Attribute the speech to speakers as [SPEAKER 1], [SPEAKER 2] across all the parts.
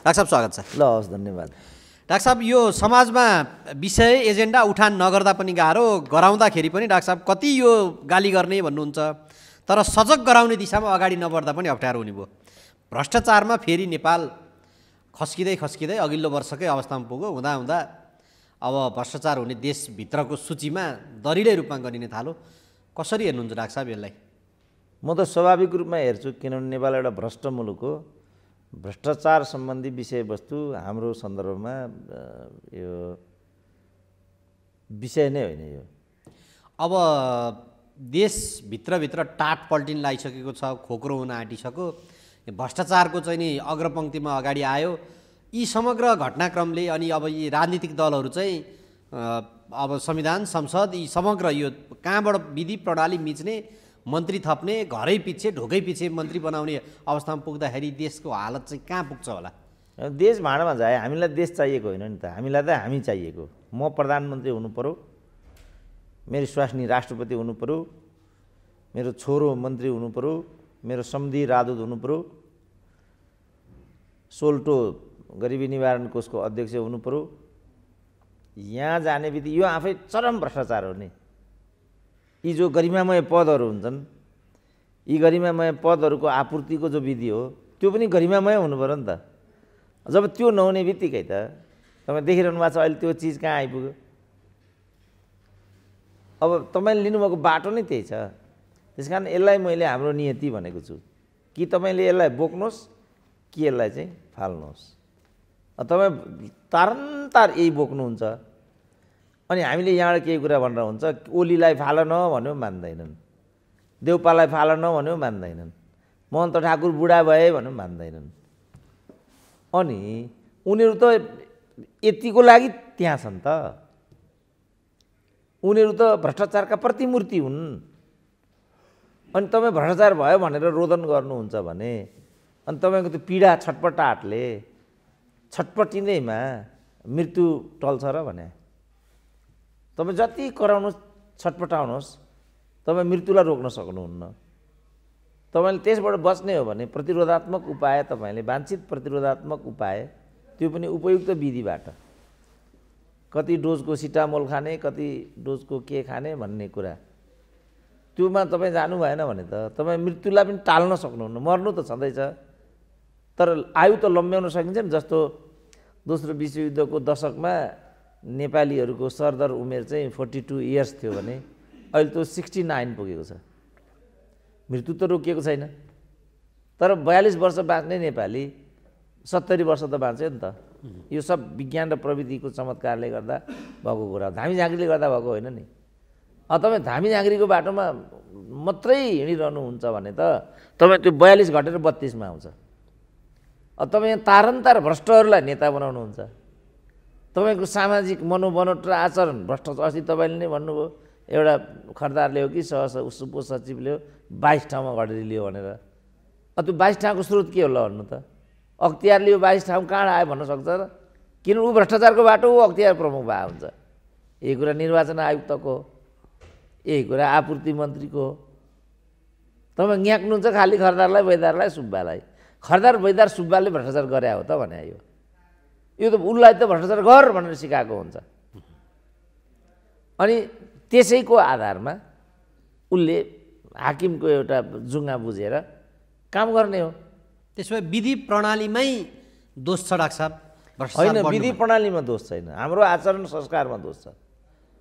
[SPEAKER 1] Doctor साहब स्वागत छ।
[SPEAKER 2] ल हस्, धन्यवाद।
[SPEAKER 1] डाक्टर साहब, यो समाजमा विषय एजेन्डा उठान नगर्दा पनि गाह्रो, गराउँदाखेरि पनि डाक्टर साहब कति यो गाली गर्ने भन्नुहुन्छ, तर सजग गराउने दिशामा अगाडि नबढ्दा पनि अप्ठ्यारो हुने भयो। भ्रष्टाचारमा फेरि नेपाल खस्किँदै खस्किँदै अघिल्लो वर्षकै अवस्थामा पुग्यो। हुँदा अब भ्रष्टाचार हुने देशभित्रको सूचीमा दरिलै रूपमा गरिने थाल्यो। कसरी हेर्नुहुन्छ डाक्टर साहब यसलाई?
[SPEAKER 2] म त स्वाभाविक रूपमा हेर्छु, किनभने नेपाल एउटा भ्रष्ट मुलुक हो। भ्रष्टाचार सम्बन्धी विषयवस्तु हाम्रो सन्दर्भमा यो विषय नै होइन। यो
[SPEAKER 1] अब देशभित्रभित्र टाट पल्टिन लागिसकेको छ, खोक्रो हुन आँटिसक्यो, भ्रष्टाचारको चाहिँ नि अग्रपङ्क्तिमा अगाडि आयो। यी समग्र घटनाक्रमले अनि अब यी राजनीतिक दलहरू चाहिँ अब संविधान, संसद, यी समग्र यो कहाँबाट विधि प्रणाली मिच्ने, मन्त्री थप्ने, घरै पछि ढोकै पछि मन्त्री बनाउने अवस्थामा पुग्दाखेरि देशको हालत चाहिँ कहाँ पुग्छ होला?
[SPEAKER 2] देश भाँडामा जाए। हामीलाई देश चाहिएको होइन नि त, हामीलाई त हामी चाहिएको। म प्रधानमन्त्री हुनु पर्यो, मेरो स्वास्नी राष्ट्रपति हुनु पर्यो, मेरो छोरो मन्त्री हुनु पर्यो, मेरो समधी राजदूत हुनु पर्यो, सोल्टो गरिबी निवारण कोषको अध्यक्ष हुनु पर्यो। यहाँ जाने बित्तिकै यो आफै चरम भ्रष्टाचार हो नि। यी जो गरिमामय पदहरू हुन्छन्, यी गरिमामय पदहरूको आपूर्तिको जो विधि हो त्यो पनि गरिमामय हुनु पर्यो नि त। जब त्यो नहुने बित्तिकै त तपाईँ देखिरहनु भएको छ अहिले त्यो चिज कहाँ आइपुग्यो। अब तपाईँले लिनुभएको बाटो नै त्यही छ। त्यस कारण यसलाई मैले हाम्रो नियति भनेको छु कि तपाईँले यसलाई बोक्नुहोस् कि यसलाई चाहिँ फाल्नुहोस्। तपाईँ तारन्तार यही बोक्नुहुन्छ। अनि हामीले यहाँबाट केही कुरा भनेर हुन्छ, ओलीलाई फाल न भन्यो मान्दैनन्, देउपालाई फाल न भन्यो मान्दैनन्, महन्त ठाकुर बुढा भए भन्यो मान्दैनन्। अनि उनीहरू त यतिको लागि त्यहाँ छन् त। उनीहरू त भ्रष्टाचारका प्रतिमूर्ति हुन्। अनि तपाईँ भ्रष्टाचार भयो भनेर रोदन गर्नुहुन्छ भने अनि तपाईँको त्यो पीडा छटपटाहटले छटपटिँदैमा मृत्यु टल्छ र भने तपाईँ जति कराउनुहोस्, छटपटाउनुहोस्, तपाईँ मृत्युलाई रोक्न सक्नुहुन्न। तपाईँले त्यसबाट बच्ने हो भने प्रतिरोधात्मक उपाय, तपाईँले वाञ्छित प्रतिरोधात्मक उपाय, त्यो पनि उपयुक्त विधिबाट, कति डोजको सिटामोल खाने, कति डोजको के खाने भन्ने कुरा, त्योमा तपाईँ जानु भएन भने त तपाईँ मृत्युलाई पनि टाल्न सक्नुहुन्न। मर्नु त छँदैछ, तर आयु त लम्ब्याउन सकिन्छ नि। जस्तो दोस्रो विश्वयुद्धको दशकमा नेपालीहरूको सरदर उमेर चाहिँ 42 इयर्स थियो भने अहिले त 69 पुगेको छ। मृत्यु त रोकिएको छैन, तर 42 वर्ष बाँच्ने नेपाली 70 वर्ष त बाँच्यो नि त। यो सब विज्ञान र प्रविधिको चमत्कारले गर्दा भएको कुरा, धामी झाँक्रीले गर्दा भएको होइन नि। तपाईँ धामी झाँक्रीको बाटोमा मात्रै हिँडिरहनुहुन्छ भने त तपाईँ त्यो 42 घटेर 32मा आउँछ। तपाईँ तारन्तार भ्रष्टहरूलाई नेता बनाउनुहुन्छ। तपाईँको सामाजिक मनोबनोट र आचरण भ्रष्ट। अस्ति तपाईँले नै भन्नुभयो एउटा खरदारले हो कि उप सचिवले हो 22 ठाउँमा घटेरी लियो भनेर। त्यो 22 ठाउँको स्रोत के होला भन्नु त? अख्तियारले यो 22 ठाउँ कहाँ आयो भन्न सक्छ र? किन ऊ भ्रष्टाचारको बाटो ऊ अख्तियार प्रमुख भए हुन्छ। यही कुरा निर्वाचन आयुक्तको, यही कुरा आपूर्ति मन्त्रीको। तपाईँ न्याक्नुहुन्छ खालि खरदारलाई, बैदारलाई, सुब्बालाई। खरदार बैदार सुब्बाले भ्रष्टाचार गरे हो त भने यो त उसलाई त भ्रष्टाचार गर भनेर सिकाएको हुन्छ। अनि त्यसैको आधारमा उसले हाकिमको एउटा जुङ्गा बुझेर काम गर्ने हो।
[SPEAKER 1] त्यसो भए विधि प्रणालीमै दोष छ डाक्टर साहब?
[SPEAKER 2] होइन, विधि प्रणालीमा दोष छैन, हाम्रो आचरण संस्कारमा दोष छ।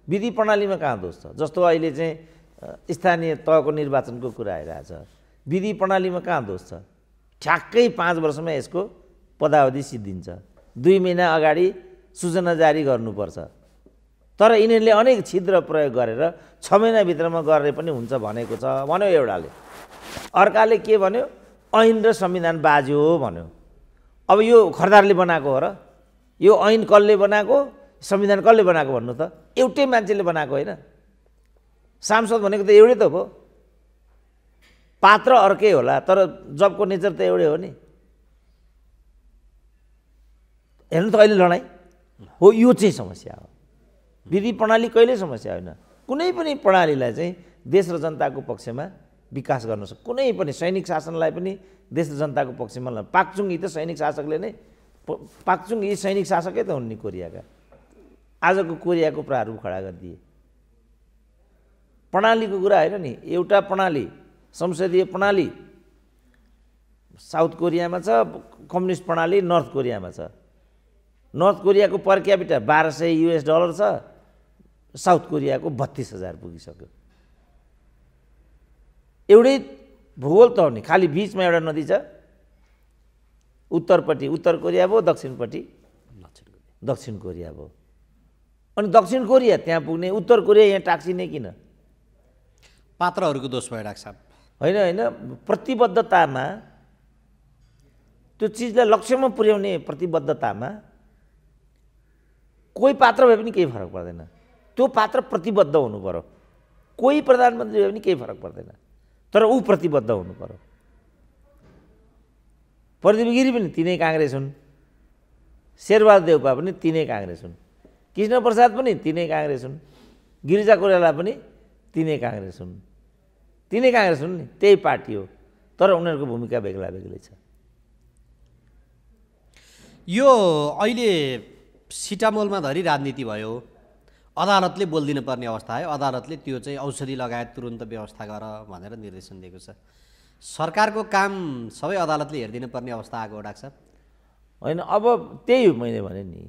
[SPEAKER 2] विधि प्रणालीमा कहाँ दोष छ? जस्तो अहिले चाहिँ स्थानीय तहको निर्वाचनको कुरा आइरहेछ, विधि प्रणालीमा कहाँ दोष छ? ठ्याक्कै 5 वर्षमा यसको पदावधि सिद्धिन्छ, 2 महिना अगाडि सूचना जारी गर्नुपर्छ। तर यिनीहरूले अनेक छिद्र प्रयोग गरेर 6 महिनाभित्रमा गर्ने पनि हुन्छ भनेको छ भन्यो एउटाले। अर्काले के भन्यो? ऐन र संविधान बाज्यो भन्यो। अब यो खरदारले बनाएको हो र? यो ऐन कसले बनाएको, संविधान कसले बनाएको भन्नु त? एउटै मान्छेले बनाएको होइन। सांसद भनेको त एउटै त हो, पात्र अर्कै होला तर जबको नेचर त एउटै हो नि। हेर्नु त अहिले लडाइँ हो, यो चाहिँ समस्या हो। विधि प्रणाली कहिल्यै समस्या होइन। कुनै पनि प्रणालीलाई चाहिँ देश र जनताको पक्षमा विकास गर्न सक्छ। कुनै पनि सैनिक शासनलाई पनि देश र जनताको पक्षमा पाक्चुङ त सैनिक शासकले नै पाक्चुङ यी सैनिक शासकै त हुन् नि कोरियाका। आजको कोरियाको प्रारूप खडा गरिदिए। प्रणालीको कुरा होइन नि, एउटा प्रणाली, संसदीय प्रणाली साउथ कोरियामा छ, कम्युनिस्ट प्रणाली नर्थ कोरियामा छ। नर्थ कोरियाको पर क्यापिटा $1200 छ, साउथ कोरियाको 32,000 पुगिसक्यो। एउटै भूगोल त हो नि, खालि बिचमा एउटा नदी छ, उत्तरपट्टि उत्तर कोरिया भयो, दक्षिणपट्टि दक्षिण कोरिया भयो। अनि दक्षिण कोरिया त्यहाँ पुग्ने, उत्तर कोरिया यहाँ टाक्सिने किन?
[SPEAKER 1] पात्रहरूको दोष भयो डाक्टर साहब।
[SPEAKER 2] होइन होइन, प्रतिबद्धतामा त्यो चिजलाई लक्ष्यमा पुर्याउने प्रतिबद्धतामा कोही पात्र भए पनि केही फरक पर्दैन। त्यो पात्र प्रतिबद्ध हुनु पर्यो। कोही प्रधानमन्त्री भए पनि केही फरक पर्दैन, तर ऊ प्रतिबद्ध हुनु पर्यो। प्रदीप गिरी पनि तिनै काङ्ग्रेस हुन्, शेरबहादुर देउपा पनि तिनै काङ्ग्रेस हुन्, कृष्ण प्रसाद पनि तिनै काङ्ग्रेस हुन्, गिरिजा कोइराला पनि तिनै काङ्ग्रेस हुन्। तिनै काङ्ग्रेस हुन् नि, त्यही पार्टी हो, तर उनीहरूको भूमिका बेग्ला बेग्लै छ।
[SPEAKER 1] यो अहिले सिटामोलमा धरि राजनीति भयो, अदालतले बोलिदिनु पर्ने अवस्था आयो। अदालतले त्यो चाहिँ औषधि लगायत तुरुन्त व्यवस्था गर भनेर निर्देशन दिएको छ। सरकारको काम सबै अदालतले हेरिदिनु पर्ने अवस्था आएको हो डाक्टर साहब।
[SPEAKER 2] होइन, अब त्यही हो मैले भने नि।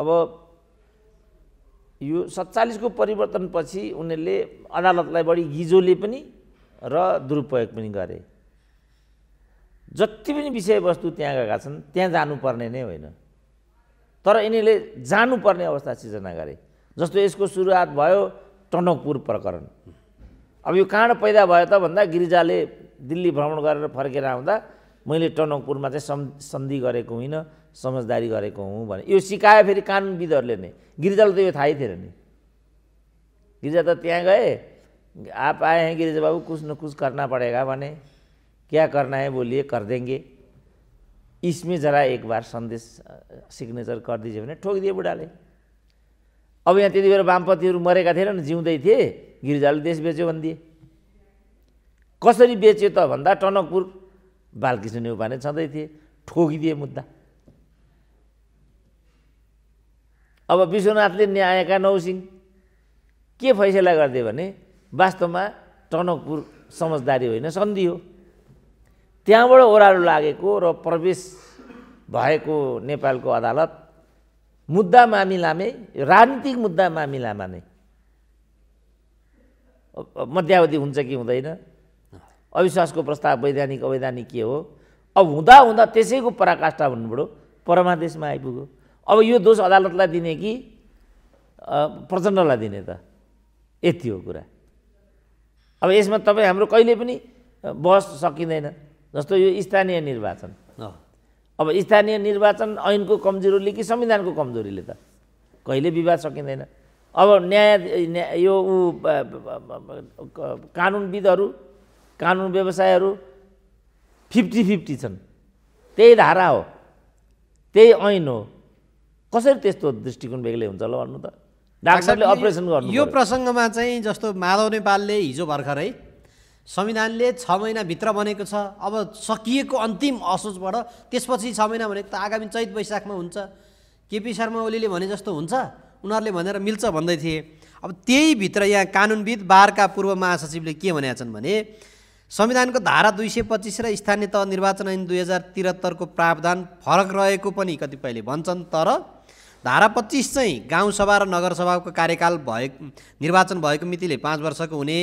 [SPEAKER 2] अब यो 47 को परिवर्तनपछि उनीहरूले अदालतलाई बढी गिजोले पनि र दुरुपयोग पनि गरे। जति पनि विषयवस्तु त्यहाँ गएका छन् त्यहाँ जानुपर्ने नै होइन, तर यिनीहरूले जानुपर्ने अवस्था सिर्जना गरे। जस्तो यसको सुरुवात भयो टनकपुर प्रकरण। अब यो कहाँ पैदा भयो त भन्दा गिरिजाले दिल्ली भ्रमण गरेर फर्केर आउँदा मैले टनकपुरमा चाहिँ सन्धि गरेको होइन, समझदारी गरेको हुँ भने यो सिकायो फेरि कानुनविदहरूले नै। गिरिजालाई त यो थाहै थिएन नि। गिरिजा त त्यहाँ गए, आप आए हैं गिरिजा बाबू, कुछ न कुछ करना पड़ेगा भने, क्या करना है बोलिए, कर देंगे, इसमें जरा एक बार संदेश सिग्नेचर कर दीजिए भने ठोक दिए बुढाले। अब यहाँ त्यति बेला वामपन्थीहरू मरेका थिएन, जिउँदै थिए, गिरिजाले देश बेच्यो भनिदिए। कसरी बेच्यो त भन्दा टनकपुर बालकृष्ण नेउपाने छँदै थिए, ठोकिदिए मुद्दा। अब विश्वनाथले न्यायका नौसिंह के फैसला गरिदिए भने वास्तवमा टनकपुर समझदारी होइन, सन्धि हो। त्यहाँबाट ओह्रालो लागेको र प्रवेश भएको नेपालको अदालत मुद्दा मामिलामै, राजनीतिक मुद्दा मामिलामा नै मध्यावधि हुन्छ कि हुँदैन, अविश्वासको प्रस्ताव वैधानिक अवैधानिक के हो, अब हुँदा हुँदा त्यसैको पराकाष्ठा भन्नुबाट परमादेशमा आइपुग्यो। अब यो दोष अदालतलाई दिने कि प्रचण्डलाई दिने त, यति हो कुरा। अब यसमा तपाईँ हाम्रो कहिले पनि बहस सकिँदैन। जस्तो यो स्थानीय निर्वाचन, अब स्थानीय निर्वाचन ऐनको कमजोरीले कि संविधानको कमजोरीले त कहिले विवाद सकिँदैन। अब न्याय यो कानुनविदहरू, कानुन व्यवसायहरू 50-50 छन्। त्यही धारा हो, त्यही ऐन हो, कसरी त्यस्तो दृष्टिकोण बेग्लै हुन्छ ल भन्नु त। डाक्टरले अपरेसन गर्नु।
[SPEAKER 1] यो प्रसङ्गमा चाहिँ जस्तो माधव नेपालले हिजो भर्खरै संविधानले 6 महिनाभित्र बनेको छ, अब सकिएको अन्तिम असोजबाट त्यसपछि 6 महिना भनेको त आगामी चैत वैशाखमा हुन्छ, केपी शर्मा ओलीले भने जस्तो हुन्छ, उनीहरूले भनेर मिल्छ भन्दै थिए। अब त्यही भित्र यहाँ कानुनविद बारका पूर्व महासचिवले के भनेका छन् भने संविधानको धारा 225 र स्थानीय तह निर्वाचन ऐन 2073 को प्रावधान फरक रहेको पनि कतिपयले भन्छन्, तर धारा 25 चाहिँ गाउँसभा र नगरसभाको कार्यकाल निर्वाचन भएको मितिले 5 वर्षको हुने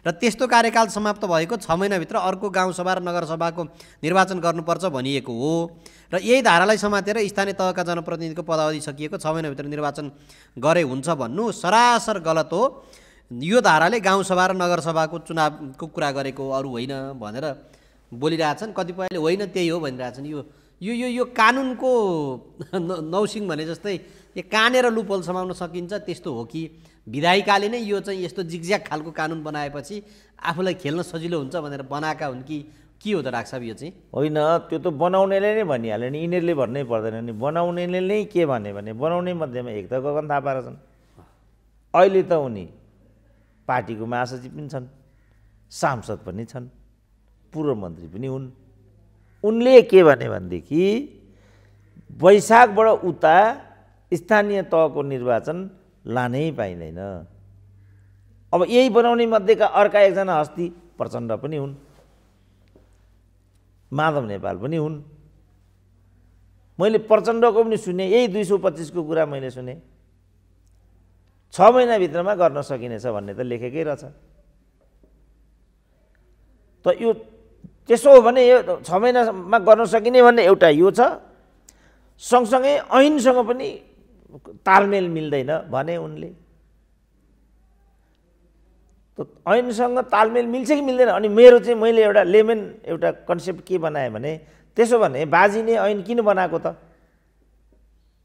[SPEAKER 1] र त्यस्तो कार्यकाल समाप्त भएको 6 महिनाभित्र अर्को गाउँसभा र नगरसभाको निर्वाचन गर्नुपर्छ भनिएको हो। र यही धारालाई समातेर स्थानीय तहका जनप्रतिनिधिको पदावधि सकिएको 6 महिनाभित्र निर्वाचन गरे हुन्छ भन्नु सरासर गलत हो। यो धाराले गाउँसभा र नगरसभाको चुनावको कुरा गरेको, अरू होइन भनेर बोलिरहेछन्। कतिपयले होइन त्यही हो भनिरहेछन्। यो यो यो यो कानुनको नौसिंह भने जस्तै यो कानेर लुपहोल समाउन सकिन्छ त्यस्तो हो कि विधायिकाले नै यो चाहिँ यस्तो जिगज्याग खालको कानुन बनाएपछि आफूलाई खेल्न सजिलो हुन्छ भनेर बनाएका हुन् कि के हो त डाक्टर साहब? यो चाहिँ
[SPEAKER 2] होइन, त्यो त बनाउनेले नै भनिहाल्यो नि, यिनीहरूले भन्नै पर्दैन नि। बनाउनेले नै के भने बनाउने मध्येमा एक त गगन थापा रहेछन्, अहिले त उनी पार्टीको महासचिव पनि छन्, सांसद पनि छन्, पूर्व मन्त्री पनि हुन्। उनले के भने भनेदेखि वैशाखबाट उता स्थानीय तहको निर्वाचन लानै पाइँदैन। अब यही बनाउने मध्येका अर्का एकजना हस्ती प्रचण्ड पनि हुन्, माधव नेपाल पनि हुन्। मैले प्रचण्डको पनि सुने, यही 225 को कुरा मैले सुने। 6 महिनाभित्रमा गर्न सकिनेछ भन्ने त लेखेकै रहेछ। त यो त्यसो हो भने यो 6 महिनामा गर्न सकिने भन्ने एउटा यो छ। सँगसँगै ऐनसँग पनि तालमेल मिल्दैन भने उनले। त ऐनसँग तालमेल मिल्छ कि मिल्दैन? अनि मेरो चाहिँ मैले एउटा लेमन एउटा कन्सेप्ट के बनाएँ भने, त्यसो भने बाजीले ऐन किन बनाएको त?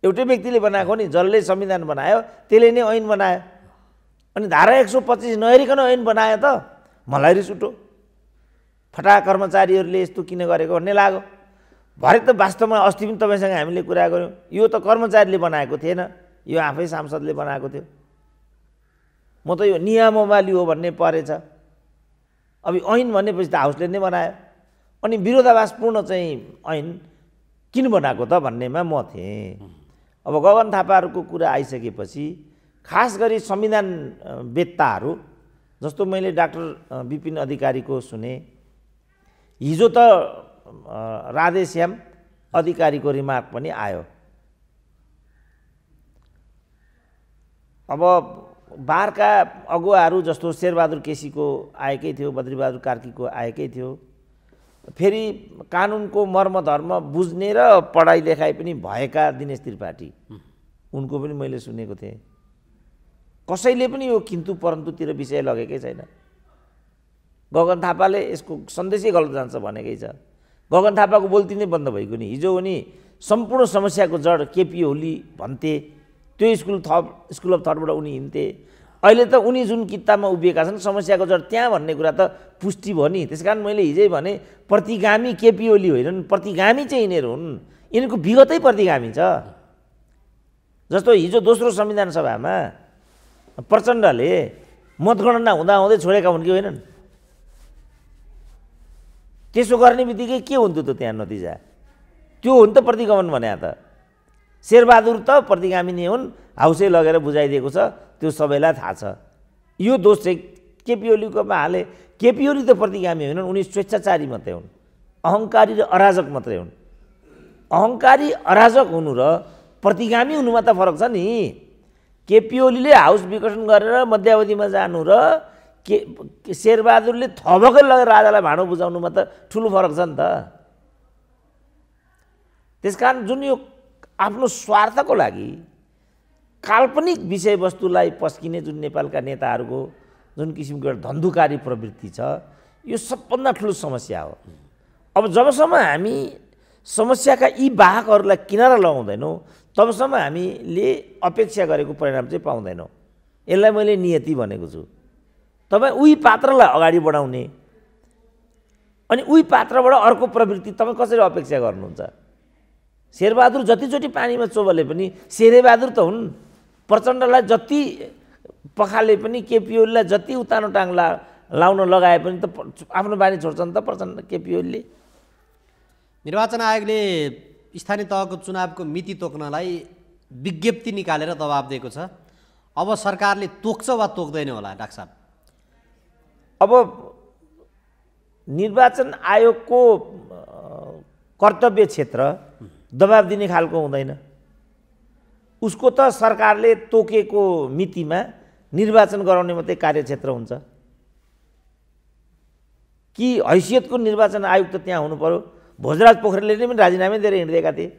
[SPEAKER 2] एउटै व्यक्तिले बनाएको नि, जसले संविधान बनायो त्यसले नै ऐन बनायो। अनि धारा 125 नहेरिकन ऐन बनायो त मलाई रिस उठ्यो। फटा कर्मचारीहरूले यस्तो किन गरेको भन्ने लाग्यो। भरे त वास्तवमा अस्ति पनि तपाईँसँग हामीले कुरा गऱ्यौँ, यो त कर्मचारीले बनाएको थिएन, यो आफै सांसदले बनाएको थियो। म त यो नियमावली हो भन्ने परेछ। अब ऐन भनेपछि त हाउसले नै बनायो। अनि विरोधाभासपूर्ण चाहिँ ऐन किन बनाएको त भन्नेमा म थिएँ। अब गगन थापाहरूको कुरा आइसकेपछि खास गरी संविधान वेत्ताहरू जस्तो मैले डाक्टर विपिन अधिकारीको सुने, हिजो त राधेश्याम अधिकारीको रिमार्क पनि आयो। अब बारका अगुवाहरू जस्तो शेरबहादुर केसीको आएकै थियो, बद्रीबहादुर कार्कीको आएकै थियो। फेरि कानुनको मर्म धर्म बुझ्ने र पढाइ लेखाइ पनि भएका दिनेश त्रिपाठी, उनको पनि मैले सुनेको थिएँ। कसैले पनि यो किन्तु परन्तुतिर विषय लगेकै छैन। गगन थापाले यसको सन्देशै गलत जान्छ भनेकै छ। गगन थापाको बोल्ती नै बन्द भएको नि। हिजो उनी सम्पूर्ण समस्याको जड केपी ओली भन्थे, त्यो स्कुल अफ थटबाट उनी हिँड्थे। अहिले त उनी जुन किताबमा उभिएका छन् समस्याको जड त्यहाँ भन्ने कुरा त पुष्टि भयो नि। त्यस कारण मैले हिजै भने प्रतिगामी केपी ओली होइनन्, प्रतिगामी चाहिँ यिनीहरू हुन्। यिनीहरूको विगतै प्रतिगामी छ। जस्तो हिजो दोस्रो संविधान सभामा प्रचण्डले मतगणना हुँदाहुँदै छोडेका हुन् कि होइनन्? त्यसो गर्ने बित्तिकै के हुन्थ्यो त त्यहाँ नतिजा? त्यो हो नि त प्रतिगमन भने त। शेरबहादुर त प्रतिगामी नै हुन्, हाउसै लगेर बुझाइदिएको छ, त्यो सबैलाई थाहा छ। यो दोष चाहिँ केपी ओलीकोमा हाले। केपी ओली त प्रतिगामी होइनन्, उनी स्वेच्छाचारी मात्रै हुन्, अहङ्कारी र अराजक मात्रै हुन्। अहङ्कारी अराजक हुनु र प्रतिगामी हुनुमा त फरक छ नि। केपी ओलीले हाउस विकसन गरेर मध्यावधिमा जानु र शेरबहादुरले थपकै लगेर राजालाई भाँडो बुझाउनुमा त ठुलो फरक छ नि त। त्यसकारण जुन यो आफ्नो स्वार्थको लागि काल्पनिक विषयवस्तुलाई पस्किने जुन नेपालका नेताहरूको जुन किसिमको एउटा धन्धुकारी प्रवृत्ति छ, यो सबभन्दा ठुलो समस्या हो। अब जबसम्म हामी समस्याका यी वाहकहरूलाई किनारा लगाउँदैनौँ तबसम्म हामीले अपेक्षा गरेको परिणाम चाहिँ पाउँदैनौँ। यसलाई मैले नियति भनेको छु। तपाईँ उही पात्रलाई अगाडि बढाउने अनि उही पात्रबाट अर्को प्रवृत्ति तपाईँ कसरी अपेक्षा गर्नुहुन्छ? शेरबहादुर जतिचोटि पानीमा चोबले पनि शेरबहादुर त हुन्। प्रचण्डलाई जति पखाले पनि, केपी ओलीलाई जति उतानो टाङ लाउन लगाए पनि त आफ्नो बानी छोड्छन् त प्रचण्ड केपी ओलीले।
[SPEAKER 1] निर्वाचन आयोगले स्थानीय तहको चुनावको मिति तोक्नलाई विज्ञप्ति निकालेर दबाब दिएको छ। अब सरकारले तोक्छ वा तोक्दैन होला डाक्टर साहब?
[SPEAKER 2] अब निर्वाचन आयोगको कर्तव्य क्षेत्र दबाब दिने खालको हुँदैन। उसको त सरकारले तोकेको मितिमा निर्वाचन गराउने मात्रै कार्यक्षेत्र हुन्छ कि हैसियतको निर्वाचन आयोग त त्यहाँ हुनु पर्यो। भोजराज पोखरेलले पनि राजीनामै दिएर हिँड्दिएका थिए।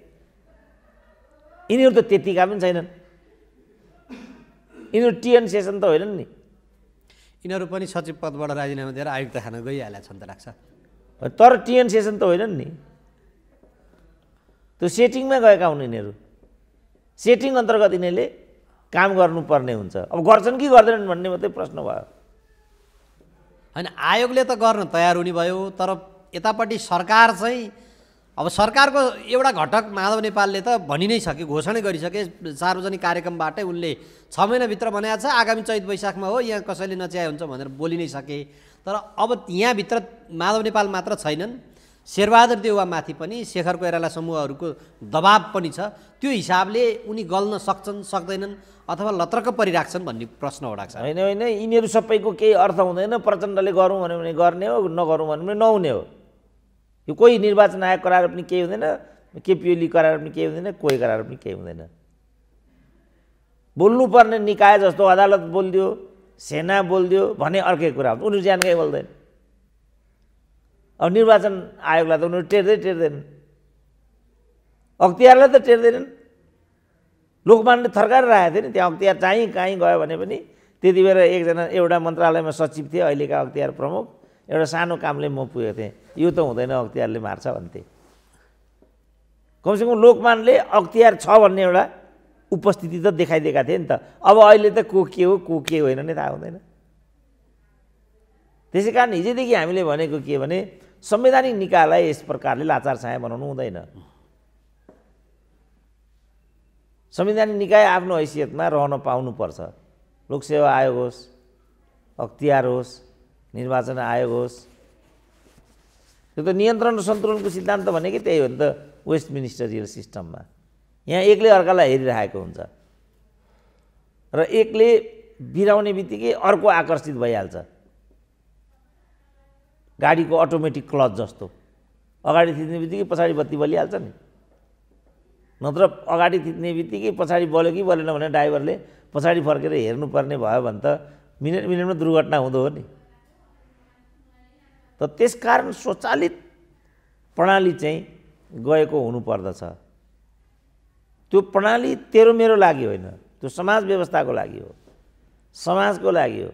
[SPEAKER 2] यिनीहरू त त्यतिका पनि छैनन्। यिनीहरू टिएन सेसन त होइनन् नि।
[SPEAKER 1] यिनीहरू पनि सचिव पदबाट राजीनामा दिएर आयुक्त खान गइहालेका छन् त लाग्छ।
[SPEAKER 2] तर टिएन सेसन त होइनन् नि। त्यो सेटिङमा गएका हुन् यिनीहरू। सेटिङ अन्तर्गत यिनीहरूले काम गर्नुपर्ने हुन्छ। अब गर्छन् कि गर्दैनन् भन्ने मात्रै प्रश्न भयो।
[SPEAKER 1] होइन, आयोगले त गर्न तयार हुने भयो, तर यतापट्टि सरकार चाहिँ अब सरकारको एउटा घटक माधव नेपालले त भनि नै सके, घोषणा गरिसके। सार्वजनिक कार्यक्रमबाटै उनले 6 महिनाभित्र बनाएको छ, आगामी चैत वैशाखमा हो, यहाँ कसैले नच्याए हुन्छ भनेर बोलि नै सके। तर अब यहाँभित्र माधव नेपाल मात्र छैनन्, शेरबहादुर देउवामाथि पनि शेखर कोइराला समूहहरूको दबाब पनि छ। त्यो हिसाबले उनी गल्न सक्छन् सक्दैनन् अथवा लत्रक्क परिराख्छन् भन्ने प्रश्न हो डाक्टर साहब।
[SPEAKER 2] होइन होइन, यिनीहरू सबैको केही अर्थ हुँदैन। प्रचण्डले गरौँ भन्यो भने गर्ने हो, नगरौँ भन्यो भने नहुने हो। यो कोही निर्वाचन आयोग कराएर पनि केही हुँदैन, केपी ओली कराएर पनि केही हुँदैन, कोही कराएर पनि केही हुँदैन। बोल्नुपर्ने निकाय जस्तो अदालत बोलिदियो, सेना बोलिदियो भने अर्कै कुरा हुन्छ, उनीहरू जानकै बोल्दैन। अब निर्वाचन आयोगलाई त उनीहरू टेर्दैनन्, अख्तियारलाई त टेर्दैनन्। लोकमानले थर्काएर राखेको थियो नि, त्यहाँ अख्तियार चाहिँ कहीँ गयो भने पनि त्यति बेर एउटा मन्त्रालयमा सचिव थिए, अहिलेका अख्तियार प्रमुख, एउटा सानो कामले म पुगेको थिएँ, यो त हुँदैन अख्तियारले मार्छ भन्थे। कमसेकम लोकमानले अख्तियार छ भन्ने एउटा उपस्थिति त देखाइदिएका थिए नि त। अब अहिले त को के हो को के होइन नै थाहा हुँदैन। त्यसै कारण हिजोदेखि हामीले भनेको के भने संवैधानिक निकायलाई यस प्रकारले लाचार छाया बनाउनु हुँदैन। संवैधानिक निकाय आफ्नो हैसियतमा रहन पाउनुपर्छ। लोकसेवा आयोग होस्, अख्तियार होस्, निर्वाचन आयोग होस्, त्यो त नियन्त्रण र सन्तुलनको सिद्धान्त भनेकै त्यही हो नि त वेस्टमिनिस्टरियल सिस्टममा। यहाँ एकले अर्कालाई हेरिरहेको हुन्छ र एकले बिराउने बित्तिकै अर्को आकर्षित भइहाल्छ। गाडीको अटोमेटिक क्लच जस्तो, अगाडि थिच्ने बित्तिकै पछाडि बत्ती बलिहाल्छ नि, नत्र अगाडि थिच्ने बित्तिकै पछाडि बल्यो कि बलेन भने ड्राइभरले पछाडि फर्केर हेर्नुपर्ने भयो भने त मिनट मिनटमा दुर्घटना हुँदो हो नि। त त्यसकारण स्वचालित प्रणाली चाहिँ गएको हुनुपर्दछ। त्यो प्रणाली तेरो मेरो लागि होइन, त्यो समाज व्यवस्थाको लागि हो, समाजको लागि हो।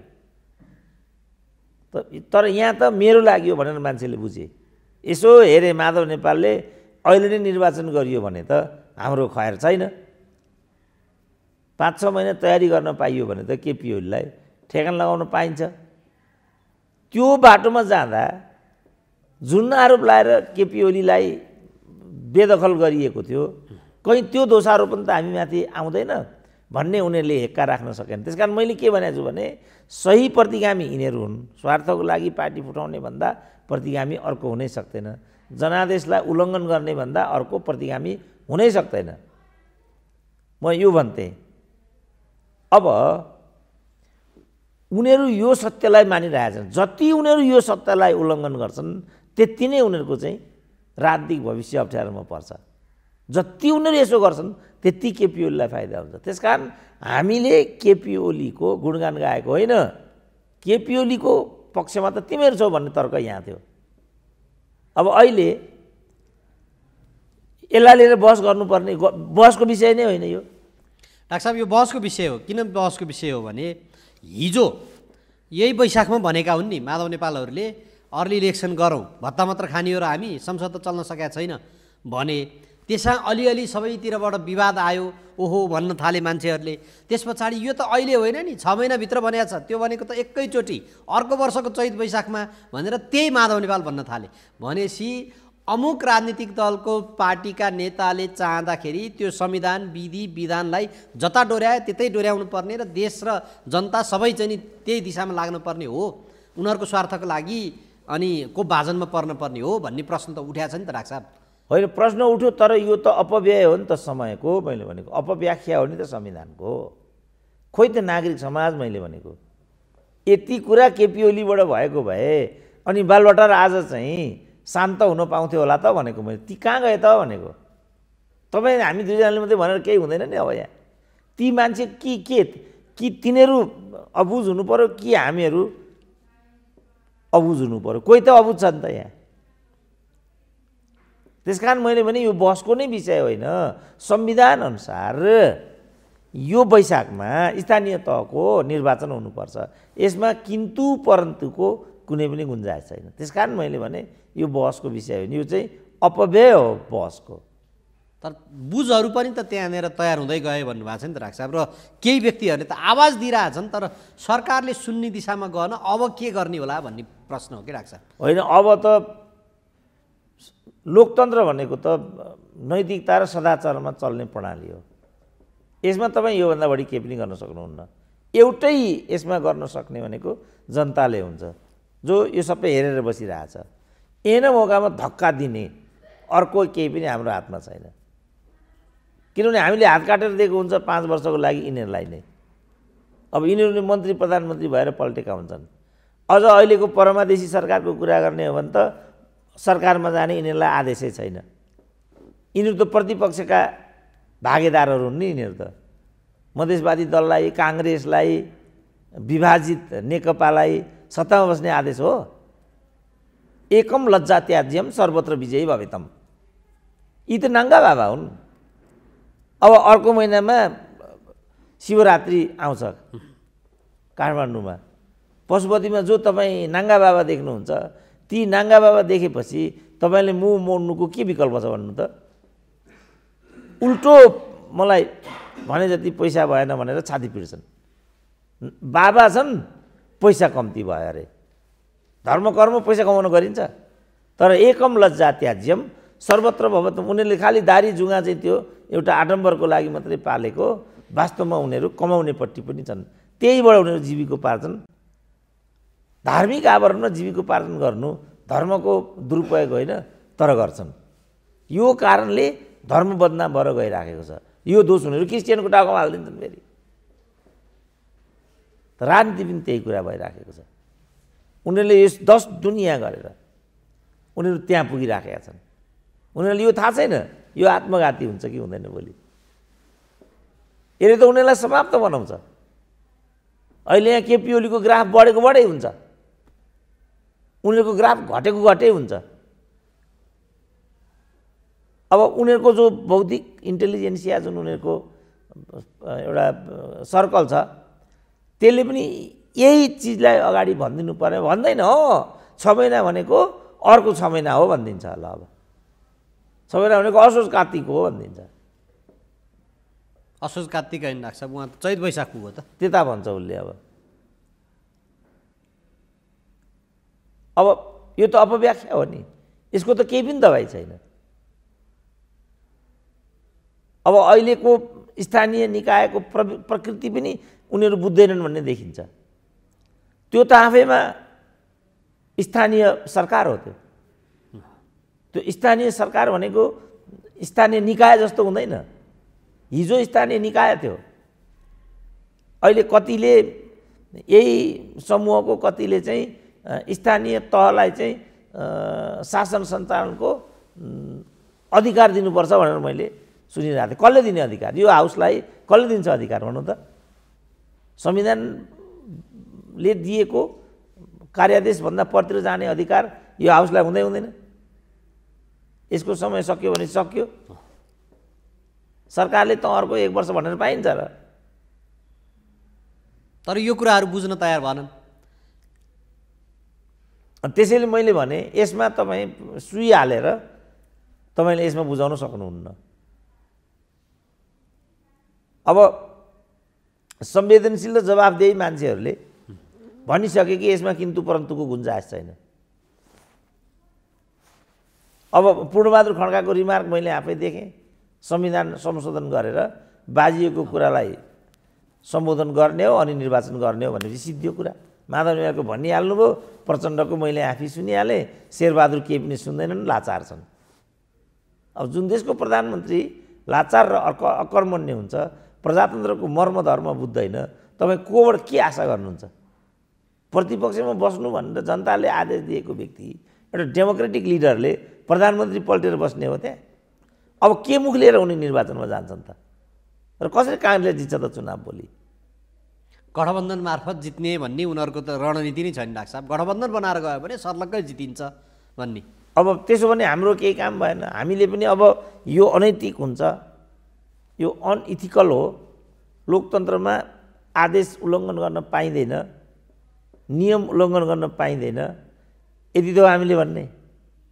[SPEAKER 2] तर यहाँ त मेरो लागि हो भनेर मान्छेले बुझे। यसो हेरे माधव नेपालले अहिले नै निर्वाचन गरियो भने त हाम्रो खैर छैन। 5-6 महिना तयारी गर्न पाइयो भने त केपी ओलीलाई ठेगान लगाउन पाइन्छ। त्यो बाटोमा जाँदा जुन आरोप लाएर केपी ओलीलाई बेदखल गरिएको थियो, कहीँ त्यो दोषारोपण त हामीमाथि आउँदैन भन्ने उनीहरूले हेक्का राख्न सकेन। त्यसकारण मैले के भनेको छु भने सही प्रतिगामी यिनीहरू हुन्। स्वार्थको लागि पार्टी फुटाउने भन्दा प्रतिगामी अर्को हुनै सक्दैन। जनादेशलाई उल्लङ्घन गर्ने भन्दा अर्को प्रतिगामी हुनै सक्दैन। म यो भन्थेँ। अब उनीहरू यो सत्यलाई मानिरहेछन्, जति उनीहरू यो सत्यलाई उल्लङ्घन गर्छन् त्यति नै उनीहरूको चाहिँ राजनीतिक भविष्य अप्ठ्यारोमा पर्छ। जति उनीहरू यसो गर्छन् त्यति केपी ओलीलाई फाइदा हुन्छ। त्यसकारण हामीले केपी ओलीको गुणगान गाएको होइन, केपी ओलीको पक्षमा त तिमीहरू छौ भन्ने तर्क यहाँ थियो। अब अहिले यसलाई लिएर बहस गर्नुपर्ने बहसको विषय नै होइन यो।
[SPEAKER 1] डाक्टर साहब यो बहसको विषय हो। किन बहसको विषय हो भने हिजो यही वैशाखमा भनेका हुन् नि माधव नेपालहरूले अर्ली इलेक्सन गरौँ, भत्ता मात्र खाने हो र हामी संसद त चल्न सकेका छैन भने त्यसमा अलिअलि सबैतिरबाट विवाद आयो, ओहो भन्न थाले मान्छेहरूले। त्यस पछाडि यो त अहिले होइन नि, 6 महिनाभित्र भनेको छ, त्यो भनेको त एकैचोटि अर्को वर्षको चैत वैशाखमा भनेर त्यही माधव नेपाल भन्न थाले। भनेपछि अमुक राजनीतिक दलको पार्टीका नेताले चाहँदाखेरि त्यो संविधान विधि विधानलाई जता डोर्याए त्यतै डोर्याउनु पर्ने र देश र जनता सबै चाहिँ नि त्यही दिशामा लाग्नुपर्ने हो, उनीहरूको स्वार्थको लागि अनि को भाजनमा पर्नुपर्ने हो भन्ने प्रश्न त उठाएको छ नि त डाक्टर साहब।
[SPEAKER 2] होइन, प्रश्न उठ्यो, तर यो त अपव्यय हो नि त समयको। मैले भनेको अपव्याख्या हो नि त संविधानको। खोइ त नागरिक समाज मैले भनेको यति कुरा केपी ओलीबाट भएको भए अनि बालबटार आज चाहिँ शान्त हुन पाउँथ्यो होला त भनेको मैले। ती कहाँ गए त भनेको। तपाईँ हामी दुईजनाले मात्रै भनेर केही हुँदैन नि। अब यहाँ ती मान्छे कि तिनीहरू अबुझ हुनु पर्यो कि हामीहरू अबुझ हुनु पर्यो? कोही त अबुझ छ नि त यहाँ। त्यसकारण मैले भने यो बहसको नै विषय होइन। संविधान अनुसार यो वैशाखमा स्थानीय तहको निर्वाचन हुनुपर्छ। यसमा किन्तु परन्तुको कुनै पनि गुन्जाइस छैन। त्यसकारण मैले भने यो बहसको विषय होइन, यो चाहिँ अपव्यय हो बहसको।
[SPEAKER 1] तर बुझहरू पनि त त्यहाँनिर तयार हुँदै गए भन्नुभएको छ नि त डाक्टर साहब। र केही व्यक्तिहरूले त आवाज दिइरहेछन्, तर सरकारले सुन्ने दिशामा गएन। अब के गर्ने होला भन्ने प्रश्न हो कि डाक्टर साहब?
[SPEAKER 2] होइन, अब त लोकतन्त्र भनेको त नैतिकता र सदाचारमा चल्ने प्रणाली हो। यसमा तपाईँ योभन्दा बढी केही पनि गर्न सक्नुहुन्न। एउटै यसमा गर्न सक्ने भनेको जनताले हुन्छ, जो यो सबै हेरेर बसिरहेछ। एन मौकामा धक्का दिने अर्को केही पनि हाम्रो हातमा छैन। किनभने हामीले हात काटेर दिएको हुन्छ 5 वर्षको लागि यिनीहरूलाई नै। अब यिनीहरूले मन्त्री प्रधानमन्त्री भएर पल्टेका हुन्छन्। अझ अहिलेको परमादेशी सरकारको कुरा गर्ने हो भने त सरकारमा जाने यिनीहरूलाई आदेशै छैन। यिनीहरू त प्रतिपक्षका भागेदारहरू हुन् नि। यिनीहरू त मधेसवादी दललाई, काङ्ग्रेसलाई, विभाजित नेकपालाई सत्तामा बस्ने आदेश हो। एकम लज्जा त्याज्यम सर्वत्र विजयी भवेतम। यी त नाङ्गा बाबा हुन्। अब अर्को महिनामा शिवरात्रि आउँछ काठमाडौँमा। पशुपतिमा जो तपाईँ नाङ्गा बाबा देख्नुहुन्छ, ती नाङ्गा बाबा देखेपछि तपाईँले मुख मोड्नुको के विकल्प छ भन्नु त? उल्टो मलाई भने जति पैसा भएन भनेर छाती पिट्छन्। बाबा छन्, पैसा कम्ती भयो अरे। धर्म कर्म पैसा कमाउन गरिन्छ। तर एकम लज्जा त्याज्यम सर्वत्र भवतम। उनीहरूले खालि दारी जुङ्गा चाहिँ त्यो एउटा आडम्बरको लागि मात्रै पालेको, वास्तवमा उनीहरू कमाउनेपट्टि पनि छन्। त्यहीबाट उनीहरू जीविकोपार्जन, धार्मिक आवरणमा जीविकोपार्जन गर्नु धर्मको दुरुपयोग होइन, तर गर्छन्। यो कारणले धर्म बदनाम भएर गइराखेको छ। यो दोष उनीहरू क्रिस्चियनको टाउकोमा हालिदिन्छन् फेरि। राजनीति पनि त्यही कुरा भइराखेको छ। उनीहरूले यस 10 दुनियाँ गरेर उनीहरू त्यहाँ पुगिराखेका छन्। उनीहरूले यो थाहा छैन यो आत्मघाती हुन्छ कि हुँदैन भोलि। यसले त उनीहरूलाई समाप्त बनाउँछ। अहिले यहाँ केपी ओलीको ग्राफ बढेको बढै हुन्छ, उनीहरूको ग्राफ घटेको घटै हुन्छ। अब उनीहरूको जो बौद्धिक इन्टेलिजेन्सिया जुन उनीहरूको एउटा सर्कल छ, त्यसले पनि यही चिजलाई अगाडि भनिदिनु पर्ने। भन्दैन हो 6 महिना भनेको अर्को 6 महिना हो भनिदिन्छ। ल अब 6 महिना भनेको असोज कार्तिक हो भनिदिन्छ।
[SPEAKER 1] असोज कार्तिक होइन लाग्छ, उहाँ चैत वैशाख हो त,
[SPEAKER 2] त्यता भन्छ उसले। अब यो त अपव्याख्या हो नि, यसको त केही पनि दबाई छैन। अब अहिलेको स्थानीय निकायको प्रकृति पनि उनीहरू बुझ्दैनन् भन्ने देखिन्छ। त्यो त आफैमा स्थानीय सरकार हो। त्यो स्थानीय सरकार भनेको स्थानीय निकाय जस्तो हुँदैन। हिजो स्थानीय निकाय थियो, अहिले कतिले यही समूहको कतिले चाहिँ स्थानीय तहलाई चाहिँ शासन सञ्चालनको अधिकार दिनुपर्छ भनेर मैले सुनिरहेको थिएँ। कसले दिने अधिकार? यो हाउसलाई कसले दिन्छ अधिकार भन्नु त? संविधानले दिएको कार्यादेशभन्दा परतिर जाने अधिकार यो हाउसलाई हुँदै हुँदैन? यसको समय सक्यो भने सक्यो। सरकारले त अर्को 1 वर्ष भनेर पाइन्छ र।
[SPEAKER 1] तर यो कुराहरू बुझ्न तयार भएनन्।
[SPEAKER 2] त्यसैले मैले भने यसमा तपाईँ सुई हालेर तपाईँले यसमा बुझाउन सक्नुहुन्न। अब संवेदनशील र जवाबदेही मान्छेहरूले भनिसके कि यसमा किन्तु परन्तुको गुन्जाइस छैन। अब पूर्णबहादुर खड्काको रिमार्क मैले आफै देखेँ। संविधान संशोधन गरेर बाजिएको कुरालाई सम्बोधन गर्ने हो अनि निर्वाचन गर्ने हो भनेपछि सिद्धियो कुरा। माधव नेवारको भनिहाल्नुभयो, प्रचण्डको मैले आफै सुनिहालेँ, शेरबहादुर केही पनि सुन्दैनन्, लाचार छन्। अब जुन देशको प्रधानमन्त्री लाचार र अकर्मण्य हुन्छ, प्रजातन्त्रको मर्म धर्म बुझ्दैन, तपाईँ कोबाट के आशा गर्नुहुन्छ? प्रतिपक्षमा बस्नु भनेर जनताले आदेश दिएको व्यक्ति, एउटा डेमोक्रेटिक लिडरले प्रधानमन्त्री पल्टेर बस्ने हो त्यहाँ? अब के मुख लिएर उनी निर्वाचनमा जान्छन् त? र कसरी काङ्ग्रेसले जित्छ त चुनाव भोलि?
[SPEAKER 1] गठबन्धन मार्फत जित्ने भन्ने उनीहरूको त रणनीति नै छैन डाक्टर साहब। गठबन्धन बनाएर गयो भने सर्लक्कै जितिन्छ भन्ने।
[SPEAKER 2] अब त्यसो भने हाम्रो केही काम भएन। हामीले पनि अब यो अनैतिक हुन्छ, यो अनइथिकल हो। लोकतन्त्रमा आदेश उल्लङ्घन गर्न पाइँदैन, नियम उल्लङ्घन गर्न पाइँदैन, यदि त हामीले भन्ने।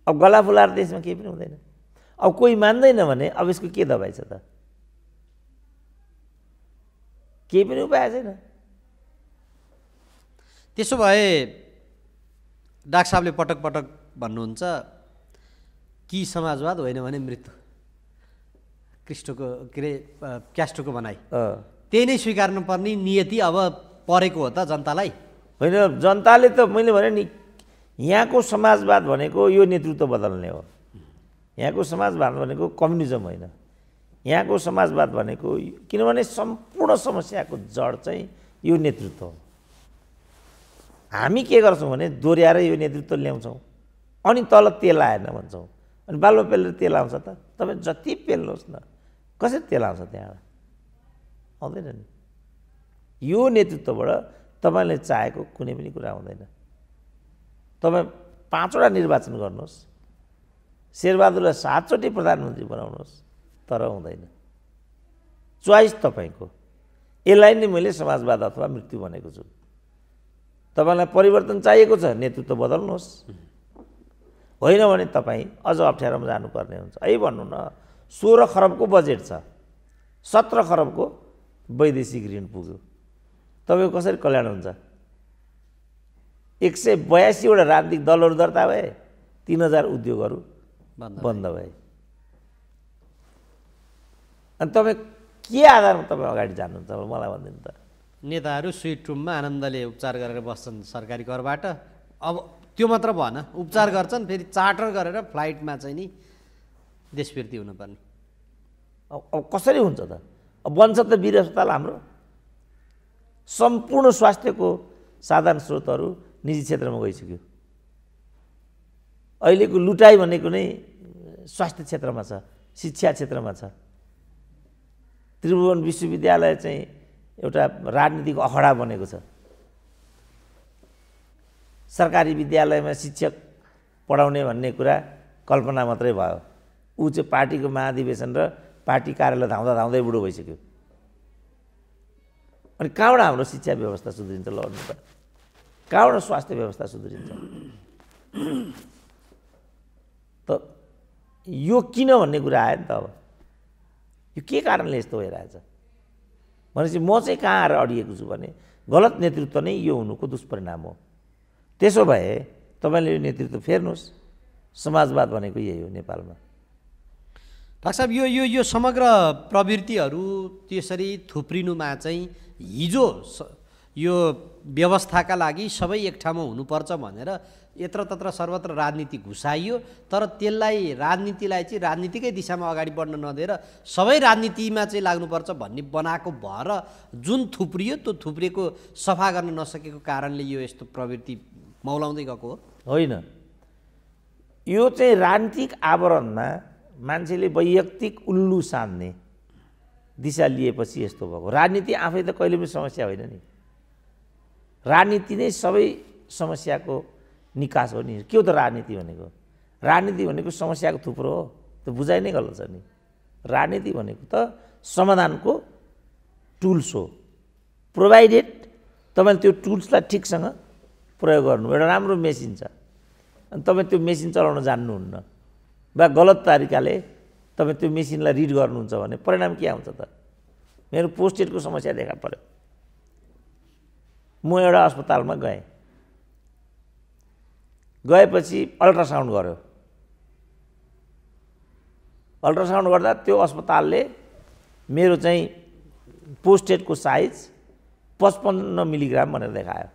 [SPEAKER 2] अब गला फुलाएर देशमा केही पनि हुँदैन। अब कोही मान्दैन भने अब यसको के दबाई छ त? केही पनि उपाय छैन।
[SPEAKER 1] त्यसो भए डाक्टर साहबले पटक पटक भन्नुहुन्छ कि समाजवाद होइन भने मृत्यु, क्रिस्टोको के अरे क्यास्ट्रोको भनाइ, त्यही नै स्वीकार्नुपर्ने नियति अब परेको हो त जनतालाई?
[SPEAKER 2] होइन, जनताले त मैले भने नि यहाँको समाजवाद भनेको यो नेतृत्व बदल्ने हो। यहाँको समाजवाद भनेको कम्युनिजम होइन। यहाँको समाजवाद भनेको किनभने सम्पूर्ण समस्याको जड चाहिँ यो नेतृत्व हो। हामी के गर्छौँ भने दोहोऱ्याएर यो नेतृत्व ल्याउँछौँ अनि तल तेल आएन भन्छौँ। अनि बालुवा पेलेर तेल आउँछ त? तपाईँ जति पेल्नुहोस् न, कसरी तेल आउँछ त्यहाँबाट? आउँदैन नि। यो नेतृत्वबाट तपाईँले चाहेको कुनै पनि कुरा आउँदैन। तपाईँ 5 वटा निर्वाचन गर्नुहोस्, शेरबहादुरलाई 7 चोटि प्रधानमन्त्री बनाउनुहोस्, तर हुँदैन। चोइस तपाईँको। यसलाई नै मैले समाजवाद अथवा मृत्यु भनेको छु। तपाईँलाई परिवर्तन चाहिएको छ, नेतृत्व बदल्नुहोस्। होइन भने तपाईँ अझ अप्ठ्यारोमा जानुपर्ने हुन्छ। है भन्नु न, 16 खरबको बजेट छ, 17 खरबको वैदेशिक ऋण पुग्यो। तपाईँको कसरी कल्याण हुन्छ? 182 वटा राजनीतिक दलहरू दर्ता भए, 3000 उद्योगहरू बन्द भए। अनि तपाईँ के आधारमा तपाईँ अगाडि जानुहुन्छ मलाई भनिदिनु त?
[SPEAKER 1] नेताहरू स्विट रुममा आनन्दले उपचार गरेर बस्छन् सरकारी करबाट। अब त्यो मात्र भएन, उपचार गर्छन् फेरि चार्टर गरेर फ्लाइटमा चाहिँ नि देशफिर्ती हुनुपर्ने।
[SPEAKER 2] अब कसरी हुन्छ त? अब बन्छ त वीर अस्पताल हाम्रो? सम्पूर्ण स्वास्थ्यको साधन स्रोतहरू निजी क्षेत्रमा गइसक्यो। अहिलेको लुटाइ भनेको नै स्वास्थ्य क्षेत्रमा छ, शिक्षा क्षेत्रमा छ। त्रिभुवन विश्वविद्यालय चाहिँ एउटा राजनीतिक अखडा बनेको छ। सरकारी विद्यालयमा शिक्षक पढाउने भन्ने कुरा कल्पना मात्रै भयो। ऊ चाहिँ पार्टीको महाधिवेशन र पार्टी कार्यालय धाउँदा धाउँदै बुढो भइसक्यो। अनि कहाँबाट हाम्रो शिक्षा व्यवस्था सुध्रिन्छ? ल भन्नु त, कहाँबाट स्वास्थ्य व्यवस्था सुध्रिन्छ? त यो किन भन्ने कुरा आयो नि त। अब यो के कारणले यस्तो भइरहेछ भनेपछि म चाहिँ कहाँ आएर अडिएको छु भने गलत नेतृत्व नै यो हुनुको दुष्परिणाम हो। त्यसो भए तपाईँले यो नेतृत्व फेर्नुहोस्। समाजवाद भनेको यही हो नेपालमा।
[SPEAKER 1] डाक्टर साहब, यो समग्र प्रवृत्तिहरू त्यसरी थुप्रिनुमा चाहिँ हिजो यो व्यवस्थाका लागि सबै एक ठाउँमा हुनुपर्छ भनेर यत्रतत्र सर्वत्र राजनीति घुसाइयो। तर त्यसलाई राजनीतिलाई चाहिँ राजनीतिकै दिशामा अगाडि बढ्न नदिएर सबै राजनीतिमा चाहिँ लाग्नुपर्छ भन्ने बनाएको भएर जुन थुप्रियो त्यो थुप्रिएको सफा गर्न नसकेको कारणले यो यस्तो प्रवृत्ति मौलाउँदै गएको हो।
[SPEAKER 2] होइन, यो चाहिँ राजनीतिक आवरणमा मान्छेले वैयक्तिक उल्लु सान्ने दिशा लिएपछि यस्तो भएको। राजनीति आफै त कहिले पनि समस्या होइन नि। राजनीति नै सबै समस्याको निकास हो नि। के हो त राजनीति भनेको? राजनीति भनेको समस्याको थुप्रो हो। त्यो बुझाइ नै गलत छ नि। राजनीति भनेको त समाधानको टुल्स हो, प्रोभाइडेड तपाईँले त्यो टुल्सलाई ठिकसँग प्रयोग गर्नु। एउटा राम्रो मेसिन छ अनि तपाईँ त्यो मेसिन चलाउन जान्नुहुन्न वा गलत तरिकाले तपाईँ त्यो मेसिनलाई रिड गर्नुहुन्छ भने परिणाम के आउँछ त? मेरो पोस्टेडको समस्या देखा पर्यो। म एउटा अस्पतालमा गएपछि अल्ट्रासाउन्ड गर्यो। अल्ट्रासाउन्ड गर्दा त्यो अस्पतालले मेरो चाहिँ पोस्टेडको साइज 55 मिलिग्राम भनेर देखायो।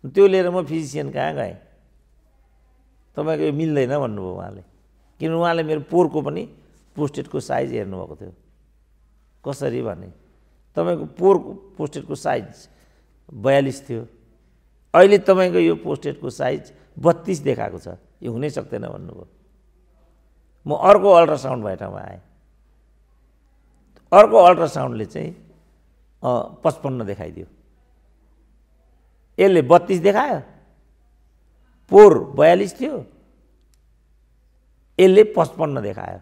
[SPEAKER 2] त्यो लिएर म फिजिसियन कहाँ गएँ। तपाईँको यो मिल्दैन भन्नुभयो उहाँले। किन? उहाँले मेरो पोरको पनि पोस्टेडको साइज हेर्नुभएको थियो। कसरी भने तपाईँको पोरको पोस्टेडको साइज 42 थियो, अहिले तपाईँको यो पोस्टेडको साइज 32 देखाएको छ। यो हुनै सक्दैन भन्नुभयो। म अर्को अल्ट्रासाउन्ड भए ठाउँमा आएँ। अर्को अल्ट्रासाउन्डले चाहिँ 55 देखाइदियो। यसले 32 देखायो, पोर 42 थियो, यसले 55 देखायो।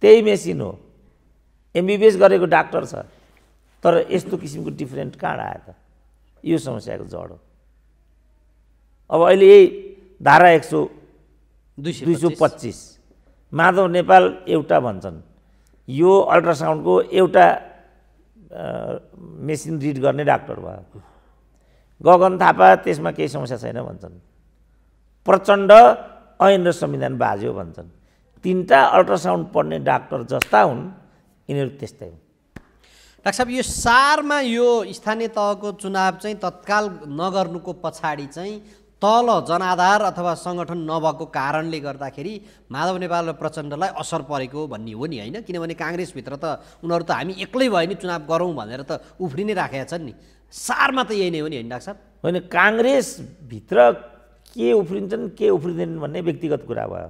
[SPEAKER 2] त्यही मेसिन हो, एमबिबिएस गरेको डाक्टर छ, तर यस्तो किसिमको डिफरेन्ट कहाँ आयो त? यो समस्याको जड हो। अब अहिले यही धारा 225 माधव नेपाल एउटा भन्छन्। यो अल्ट्रासाउन्डको एउटा मेसिन रिड गर्ने डाक्टर भयो। गगन थापा त्यसमा केही समस्या छैन भन्छन्। प्रचण्ड ऐन र संविधान बाज्यो भन्छन्। 3टा अल्ट्रासाउन्ड पढ्ने डाक्टर जस्ता हुन्, यिनीहरू त्यस्तै हुन्।
[SPEAKER 1] डाक्टर साहब यो सारमा यो स्थानीय तहको चुनाव चाहिँ तत्काल नगर्नुको पछाडि चाहिँ तल जनाधार अथवा सङ्गठन नभएको कारणले गर्दाखेरि माधव नेपाल र प्रचण्डलाई असर परेको भन्ने हो नि होइन? किनभने काङ्ग्रेसभित्र त उनीहरू त हामी एक्लै भयो नि चुनाव गरौँ भनेर त उफ्रिनै राखेका छन् नि। सारमा त यही नै हो नि होइन डाक्टर साहब?
[SPEAKER 2] होइन, काङ्ग्रेसभित्र के उफ्रिन्छन् के उफ्रिँदैनन् भन्ने व्यक्तिगत कुरा भयो,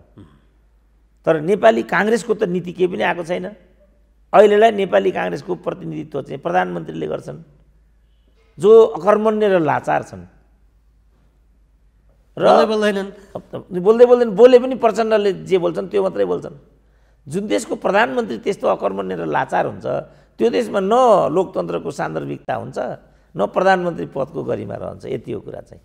[SPEAKER 2] तर नेपाली काङ्ग्रेसको त नीति केही पनि आएको छैन। अहिलेलाई नेपाली काङ्ग्रेसको प्रतिनिधित्व चाहिँ प्रधानमन्त्रीले गर्छन्, जो अकर्मण्य र लाचार छन् र बोल्दैन। बोले पनि प्रचण्डले जे बोल्छन् त्यो मात्रै बोल्छन्। जुन देशको प्रधानमन्त्री त्यस्तो अकर्मण्य र लाचार हुन्छ, त्यो देशमा न लोकतन्त्रको सान्दर्भिकता हुन्छ न प्रधानमन्त्री पदको गरिमा रहन्छ। यति हो कुरा चाहिँ।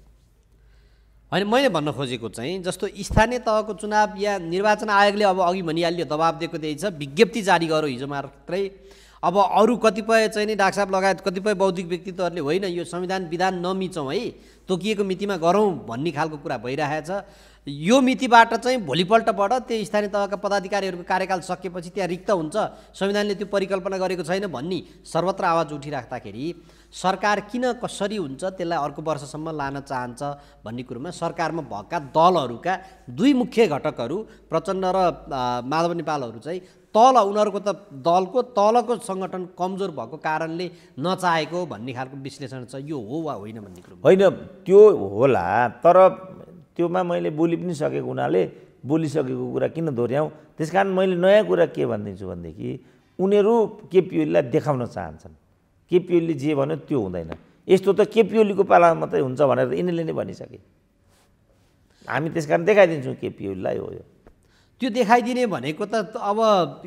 [SPEAKER 1] होइन, मैले भन्न खोजेको चाहिँ जस्तो स्थानीय तहको चुनाव या निर्वाचन आयोगले अब अघि भनिहाल्यो दबाब दिएको त्यही छ, विज्ञप्ति जारी गरौँ हिजो मात्रै। अब अरू कतिपय चाहिँ नि डाक्टर साहब लगायत कतिपय बौद्धिक व्यक्तित्वहरूले होइन यो संविधान विधान नमिचौँ है, तोकिएको मितिमा गरौँ भन्ने खालको कुरा भइरहेको छ। यो मितिबाट चाहिँ भोलिपल्टबाट त्यो स्थानीय तहका पदाधिकारीहरूको कार्यकाल सकिएपछि त्यहाँ रिक्त हुन्छ, संविधानले त्यो परिकल्पना गरेको छैन भन्ने सर्वत्र आवाज उठिराख्दाखेरि सरकार किन कसरी हुन्छ त्यसलाई अर्को वर्षसम्म लान चाहन्छ भन्ने कुरोमा सरकारमा भएका दलहरूका दुई मुख्य घटकहरू प्रचण्ड र माधव नेपालहरू चाहिँ तल उनीहरूको त दलको तलको सङ्गठन कमजोर भएको कारणले नचाहेको भन्ने खालको विश्लेषण छ। यो हो वा होइन भन्ने कुरो
[SPEAKER 2] होइन, त्यो होला, तर त्योमा मैले बोलि पनि सकेको हुनाले बोलिसकेको कुरा किन दोहोऱ्याउँ? त्यस कारण मैले नयाँ कुरा के भनिदिन्छु भनेदेखि उनीहरू केपी ओलीलाई देखाउन चाहन्छन्। केपी ओलीले जे भन्यो त्यो हुँदैन, यस्तो त केपी ओलीको पालामा मात्रै हुन्छ भनेर यिनीहरूले नै भनिसके। हामी त्यस कारण देखाइदिन्छौँ केपी ओलीलाई हो यो।
[SPEAKER 1] त्यो देखाइदिने भनेको त अब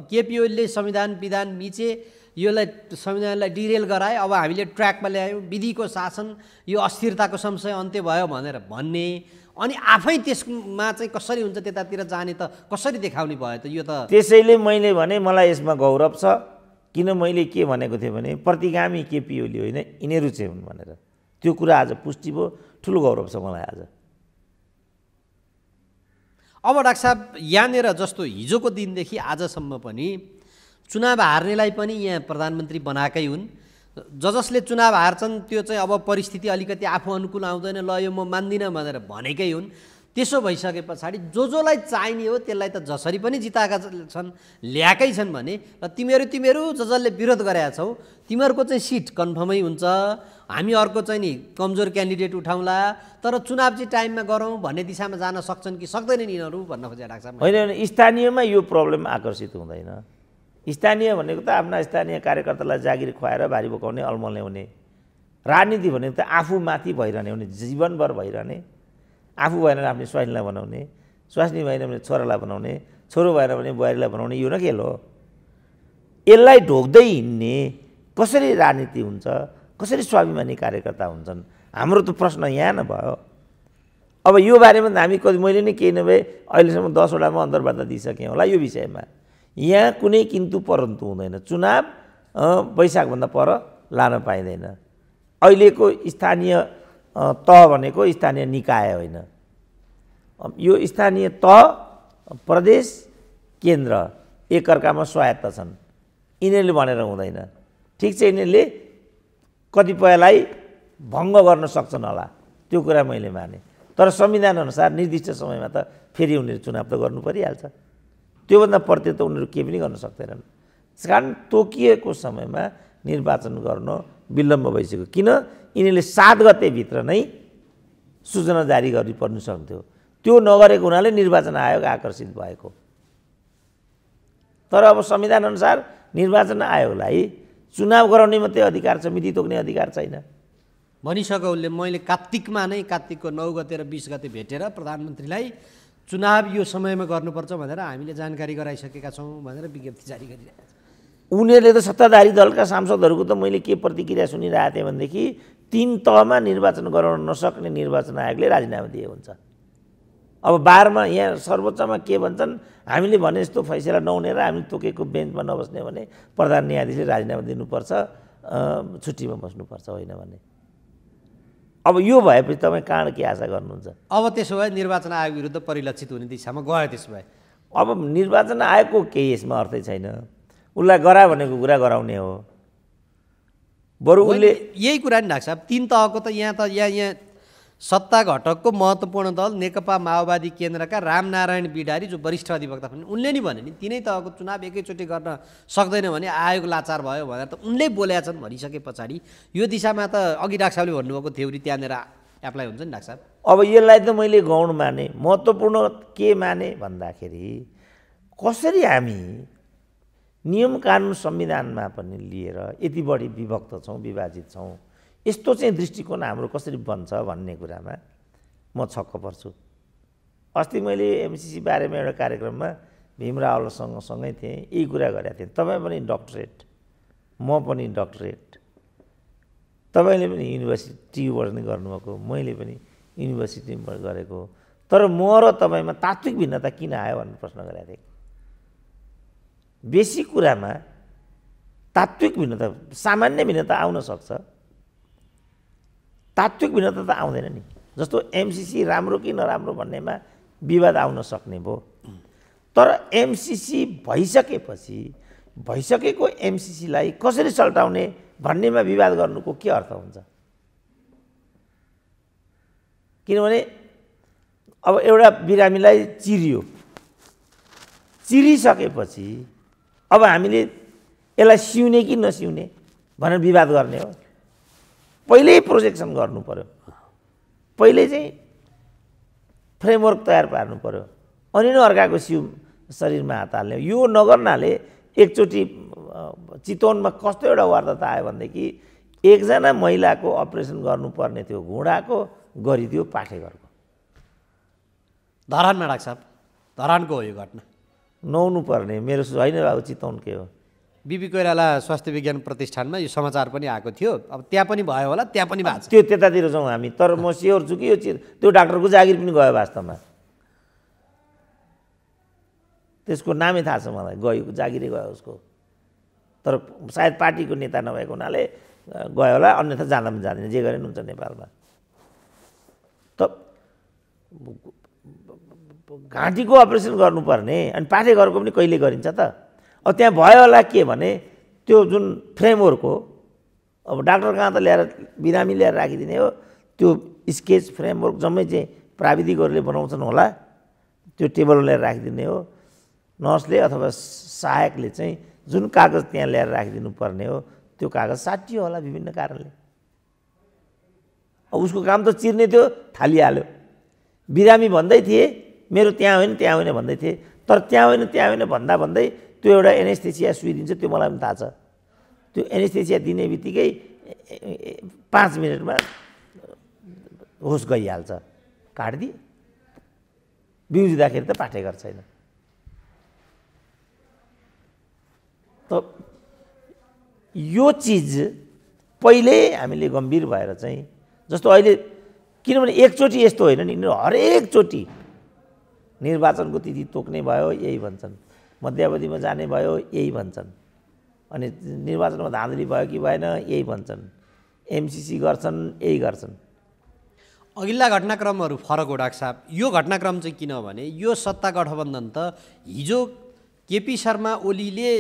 [SPEAKER 1] केपी ओलीले संविधान विधान मिचे, योलाई संविधानलाई डिरेल गराए, अब हामीले ट्र्याकमा ल्यायौँ, विधिको शासन यो अस्थिरताको संशय अन्त्य भयो भनेर भन्ने, अनि आफै त्यसमा चाहिँ कसरी हुन्छ त्यतातिर जाने त कसरी देखाउने भयो त? यो त
[SPEAKER 2] त्यसैले मैले भने मलाई यसमा गौरव छ। किन मैले के भनेको थिएँ भने प्रतिगामी केपी ओली होइन यिनीहरू चाहिँ हुन् भनेर, त्यो कुरा आज पुष्टि भयो। ठुलो गौरव छ मलाई आज।
[SPEAKER 1] अब डाक्टर साहब यहाँनिर जस्तो हिजोको दिनदेखि आजसम्म पनि चुनाव हार्नेलाई पनि यहाँ प्रधानमन्त्री बनाएकै हुन्, जसले चुनाव हार्छन् त्यो चाहिँ अब परिस्थिति अलिकति आफू अनुकूल आउँदैन, ल यो म मान्दिनँ भनेर भनेकै हुन्। त्यसो भइसके पछाडि जसलाई चाहिने हो त्यसलाई त जसरी पनि जिताएका छन्, ल्याएकै छन् भने र तिमीहरू जसले विरोध गरेका छौ तिमीहरूको चाहिँ सिट कन्फर्मै हुन्छ, हामी अर्को चाहिँ नि कमजोर क्यान्डिडेट उठाउँला, तर चुनाव चाहिँ टाइममा गरौँ भन्ने दिशामा जान सक्छन् कि सक्दैनन् यिनीहरू भन्न खोजे डाक्टर साहब?
[SPEAKER 2] होइन, स्थानीयमा यो प्रब्लम आकर्षित हुँदैन। स्थानीय भनेको त आफ्ना स्थानीय कार्यकर्तालाई जागिर खुवाएर भारी बोकाउने अलमल ल्याउने। राजनीति भनेको त आफूमाथि भइरहने हो नि, जीवनभर भइरहने। आफू भएन भने आफ्नो स्वास्नीलाई बनाउने, स्वास्नी भएन भने छोरालाई बनाउने, छोरो भएन भने बुहारीलाई बनाउने, यो न खेल हो। यसलाई ढोक्दै हिँड्ने कसरी राजनीति हुन्छ, कसरी स्वाभिमानी कार्यकर्ता हुन्छन्? हाम्रो त प्रश्न यहाँ न भयो। अब यो बारेमा हामी मैले नै केही नभए अहिलेसम्म 10 वटामा अन्तर्वार्ता दिइसकेँ होला यो विषयमा। यहाँ कुनै किन्तु परन्तु हुँदैन। चुनाव वैशाखभन्दा पर लान पाइँदैन। अहिलेको स्थानीय तह भनेको स्थानीय निकाय होइन, यो स्थानीय तह प्रदेश केन्द्र एकअर्कामा स्वायत्त छन्। यिनीहरूले भनेर हुँदैन। ठिक छ, यिनीहरूले कतिपयलाई भङ्ग गर्न सक्छन् होला, त्यो कुरा मैले माने, तर संविधान अनुसार निर्दिष्ट समयमा त फेरि उनीहरू चुनाव त गर्नु परिहाल्छ। त्योभन्दा प्रति त उनीहरू केही पनि गर्न सक्दैनन्। त्यस कारण तोकिएको समयमा निर्वाचन गर्न विलम्ब भइसक्यो। किन? यिनीहरूले 7 गतेभित्र नै सूचना जारी गर्नु पर्नु सक्थ्यो, त्यो नगरेको हुनाले निर्वाचन आयोग आकर्षित भएको। तर अब संविधान अनुसार निर्वाचन आयोगलाई चुनाव गराउने मात्रै अधिकार छ, मिति तोक्ने अधिकार छैन।
[SPEAKER 1] भनिसक्यो उसले, मैले कार्तिकमा नै कार्तिकको 9 गते र 20 गते भेटेर प्रधानमन्त्रीलाई चुनाव यो समयमा गर्नुपर्छ भनेर हामीले जानकारी गराइसकेका छौँ भनेर विज्ञप्ति जारी गरिरहेको छ।
[SPEAKER 2] उनीहरूले त सत्ताधारी दलका सांसदहरूको त मैले के प्रतिक्रिया सुनिरहेको थिएँ भनेदेखि 3 तहमा निर्वाचन गराउन नसक्ने निर्वाचन आयोगले राजीनामा दिए हुन्छ। अब 12 मा यहाँ सर्वोच्चमा के भन्छन्, हामीले भने जस्तो फैसला नहुने र हामी तोकेको बेन्चमा नबस्ने भने प्रधान न्यायाधीशले राजीनामा दिनुपर्छ, छुट्टीमा बस्नुपर्छ, होइन भने। अब यो भएपछि तपाईँ कहाँ के आशा गर्नुहुन्छ?
[SPEAKER 1] अब त्यसो भए निर्वाचन आयोग विरुद्ध परिलक्षित हुने दिशामा गयो। त्यसो भए
[SPEAKER 2] अब निर्वाचन आयोगको केही यसमा अर्थै छैन। उसलाई गरा भनेको कुरा गराउने हो। बरु उसले
[SPEAKER 1] यही कुरा नि डाक्टर साहब, 3 तहको त यहाँ सत्ता घटकको महत्त्वपूर्ण दल नेकपा माओवादी केन्द्रका रामनारायण बिडारी जो वरिष्ठ अधिवक्ता पनि उनले नि भने नि 3 तहको चुनाव एकैचोटि गर्न सक्दैन भने आयोग लाचार भयो भनेर त उनले बोलेका छन् भनिसके पछाडि यो दिशामा त अघि डाक्टर साहबले भन्नुभएको थ्योरी त्यहाँनिर एप्लाई हुन्छ नि डाक्टर साहब।
[SPEAKER 2] अब यसलाई त मैले गौण माने, महत्त्वपूर्ण के माने भन्दाखेरि कसरी हामी नियम कानुन संविधानमा पनि लिएर यति बढी विभक्त छौँ, विभाजित छौँ, यस्तो चाहिँ दृष्टिकोण हाम्रो कसरी बन्छ भन्ने कुरामा म छक्क पर्छु। अस्ति मैले एमसिसी बारेमा एउटा कार्यक्रममा भीमरावसँग सँगै थिएँ, यही कुरा गरेका थिएँ। तपाईँ पनि डक्टरेट, म पनि डक्टरेट, तपाईँले पनि युनिभर्सिटीबाट नै गर्नुभएको, मैले पनि युनिभर्सिटीबाट गरेको, तर म र तपाईँमा तात्विक भिन्नता किन आयो भन्ने प्रश्न गरेका थिएँ। बेसिक कुरामा तात्विक भिन्नता, सामान्य भिन्नता आउन सक्छ, तात्विक भिन्नता त आउँदैन नि। जस्तो एमसिसी राम्रो कि नराम्रो भन्नेमा विवाद आउन सक्ने भयो, तर एमसिसी भइसकेको एमसिसीलाई कसरी सल्टाउने भन्नेमा विवाद गर्नुको के अर्थ हुन्छ? किनभने अब एउटा बिरामीलाई चिरिसकेपछि अब हामीले यसलाई सिउने कि नसिउने भनेर विवाद गर्ने हो। पहिल्यै प्रोजेक्सन गर्नु पर्यो, पहिले चाहिँ फ्रेमवर्क तयार पार्नु पर्यो, अनि नै अर्काको शरीरमा हात हाल्ने। यो नगर्नाले एकचोटि चितवनमा कस्तो एउटा वार्ता आयो भनेदेखि एकजना महिलाको अपरेसन गर्नुपर्ने थियो घुँडाको, गरिदियो पाठेघरको।
[SPEAKER 1] धरानमा डाक्टर साहब, धरानको हो यो घटना।
[SPEAKER 2] नहुनु पर्ने, मेरो होइन बाबु, चितवनकै हो।
[SPEAKER 1] बिपी कोइराला स्वास्थ्य विज्ञान प्रतिष्ठानमा यो समाचार पनि आएको थियो। अब त्यहाँ पनि भयो होला, त्यहाँ पनि भएको छ।
[SPEAKER 2] त्यो त्यतातिर जाउँ हामी, तर म स्योर छु कि यो त्यो डाक्टरको जागिर पनि गयो वास्तवमा। त्यसको नामै थाहा छ मलाई, गयो, जागिरै गयो उसको। तर सायद पार्टीको नेता नभएको हुनाले गयो होला, अन्यथा जाँदा पनि जाँदैन, जे गरे पनि हुन्छ नेपालमा। त घाँटीको अपरेसन गर्नुपर्ने अनि पाठेघरको पनि कहिले गरिन्छ त? अब त्यहाँ भयो होला के भने त्यो जुन फ्रेमवर्क हो, अब डाक्टर कहाँ त ल्याएर बिरामी ल्याएर राखिदिने हो, त्यो स्केच फ्रेमवर्क जम्मै चाहिँ प्राविधिकहरूले बनाउँछन् होला, त्यो टेबलमा ल्याएर राखिदिने हो। नर्सले अथवा सहायकले चाहिँ जुन कागज त्यहाँ ल्याएर राखिदिनु पर्ने हो त्यो कागज साटियो होला विभिन्न कारणले। अब उसको काम त चिर्ने थियो, थालिहाल्यो। बिरामी भन्दै थिए मेरो त्यहाँ होइन त्यहाँ होइन भन्दै थिए, तर त्यहाँ होइन भन्दा भन्दै त्यो एउटा एनेस्थेसिया सुई दिन्छ, त्यो मलाई पनि थाहा छ। त्यो एनेस्थेसिया दिने बित्तिकै 5 मिनटमा होस गइहाल्छ, काटिदिए। बिउजिँदाखेरि त पाठेघर छैन। त यो चिज पहिले हामीले गम्भीर भएर चाहिँ, जस्तो अहिले किनभने एकचोटि यस्तो होइन नि, हरेकचोटि निर्वाचनको तिथि तोक्ने भयो यही भन्छन्, मध्यावधिमा जाने भयो यही भन्छन्, अनि निर्वाचनमा धाँधली भयो कि भएन यही भन्छन्, एमसिसी गर्छन् यही गर्छन्।
[SPEAKER 1] अघिल्ला घटनाक्रमहरू फरक हो डाक्टर साहब। यो घटनाक्रम चाहिँ किनभने यो सत्ता गठबन्धन त हिजो केपी शर्मा ओलीले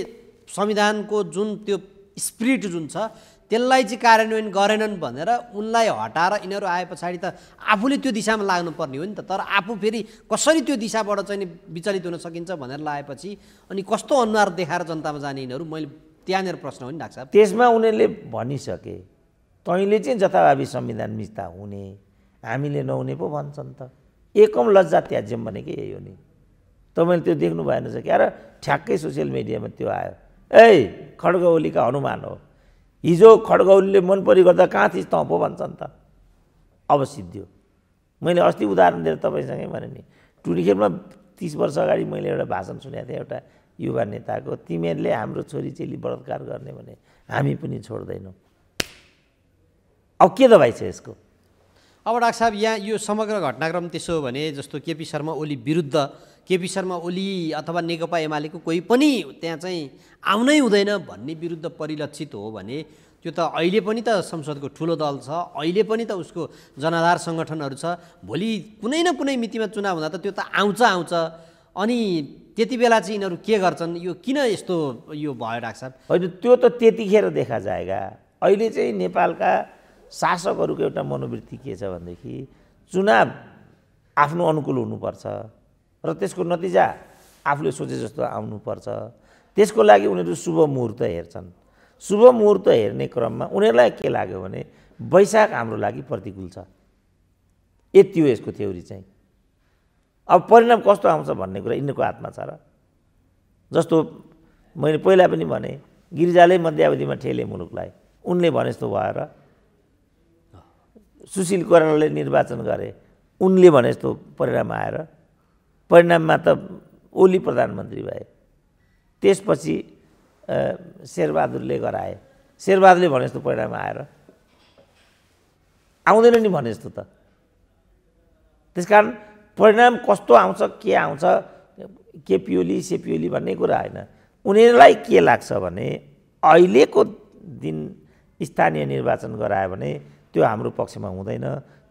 [SPEAKER 1] संविधानको जुन त्यो स्पिरिट जुन छ त्यसलाई चाहिँ कार्यान्वयन गरेनन् भनेर उनलाई हटाएर यिनीहरू आए पछाडि त आफूले त्यो दिशामा लाग्नुपर्ने हो नि त। तर आफू फेरि कसरी त्यो दिशाबाट चाहिँ विचलित हुन सकिन्छ भनेर लागेपछि अनि कस्तो अनुहार देखाएर जनतामा जाने यिनीहरू, मैले त्यहाँनिर प्रश्न हो नि डाक्टर साहब।
[SPEAKER 2] त्यसमा उनीहरूले भनिसके तैँले चाहिँ जथाभावी संविधान मिच्दा हुने, हामीले नहुने पो भन्छन् त। एकम लज्जा त्याज्यम भनेकै यही हो नि। तपाईँले त्यो देख्नु भएन छ क्या? र ठ्याक्कै सोसियल मिडियामा त्यो आयो, ए खड्ग ओलीका हनुमान हो, हिजो खड्ग ओलीले मन परी गर्दा कहाँ थिइस् तँ पो भन्छन् त। अब सिद्धियो। मैले अस्ति उदाहरण दिएर तपाईँसँगै भने नि, टुरिखेलमा 30 वर्ष अगाडि मैले एउटा भाषण सुनेको थिएँ एउटा युवा नेताको, तिमीहरूले हाम्रो छोरीचेली बलात्कार गर्ने भने हामी पनि छोड्दैनौँ। अब के दबाई छ यसको?
[SPEAKER 1] अब डाक्टर साहब यहाँ यो समग्र घटनाक्रम त्यसो हो भने जस्तो केपी शर्मा ओली विरुद्ध केपी शर्मा ओली अथवा नेकपा एमालेको कोही पनि त्यहाँ चाहिँ आउनै हुँदैन भन्ने विरुद्ध परिलक्षित हो भने त्यो त अहिले पनि त संसदको ठुलो दल छ, अहिले पनि त उसको जनाधार सङ्गठनहरू छ। भोलि कुनै न कुनै मितिमा चुनाव हुँदा त त्यो त आउँछ। अनि त्यति बेला चाहिँ यिनीहरू के गर्छन्? यो किन यस्तो यो भयो डाक्टर साहब?
[SPEAKER 2] होइन, त्यो त त्यतिखेर देखा जाएगा। अहिले चाहिँ नेपालका शासकहरूको एउटा मनोवृत्ति के छ भनेदेखि चुनाव आफ्नो अनुकूल हुनुपर्छ र त्यसको नतिजा आफूले सोचे जस्तो आउनुपर्छ। त्यसको लागि उनीहरू शुभ मुहुर्त हेर्छन्। शुभ मुहुर्त हेर्ने क्रममा उनीहरूलाई के लाग्यो भने वैशाख हाम्रो लागि प्रतिकूल छ, यति हो यसको थ्योरी चाहिँ। अब परिणाम कस्तो आउँछ भन्ने कुरा यिनीहरूको हातमा छ र। जस्तो मैले पहिला पनि भने गिरिजाले मध्यावधिमा ठेले मुलुकलाई, उनले भने जस्तो भएर सुशील कोइरालाले निर्वाचन गरे, उनले भने जस्तो परिणाम आएर परिणाममा त ओली प्रधानमन्त्री भए। त्यसपछि शेरबहादुरले गराए, शेरबहादुरले भने जस्तो परिणाम आएर आउँदैन नि भने जस्तो त। त्यसकारण परिणाम कस्तो आउँछ, के आउँछ, के पिओली सेपिओली भन्ने कुरा होइन। उनीहरूलाई के लाग्छ भने अहिलेको दिन स्थानीय निर्वाचन गरायो भने त्यो हाम्रो पक्षमा हुँदैन।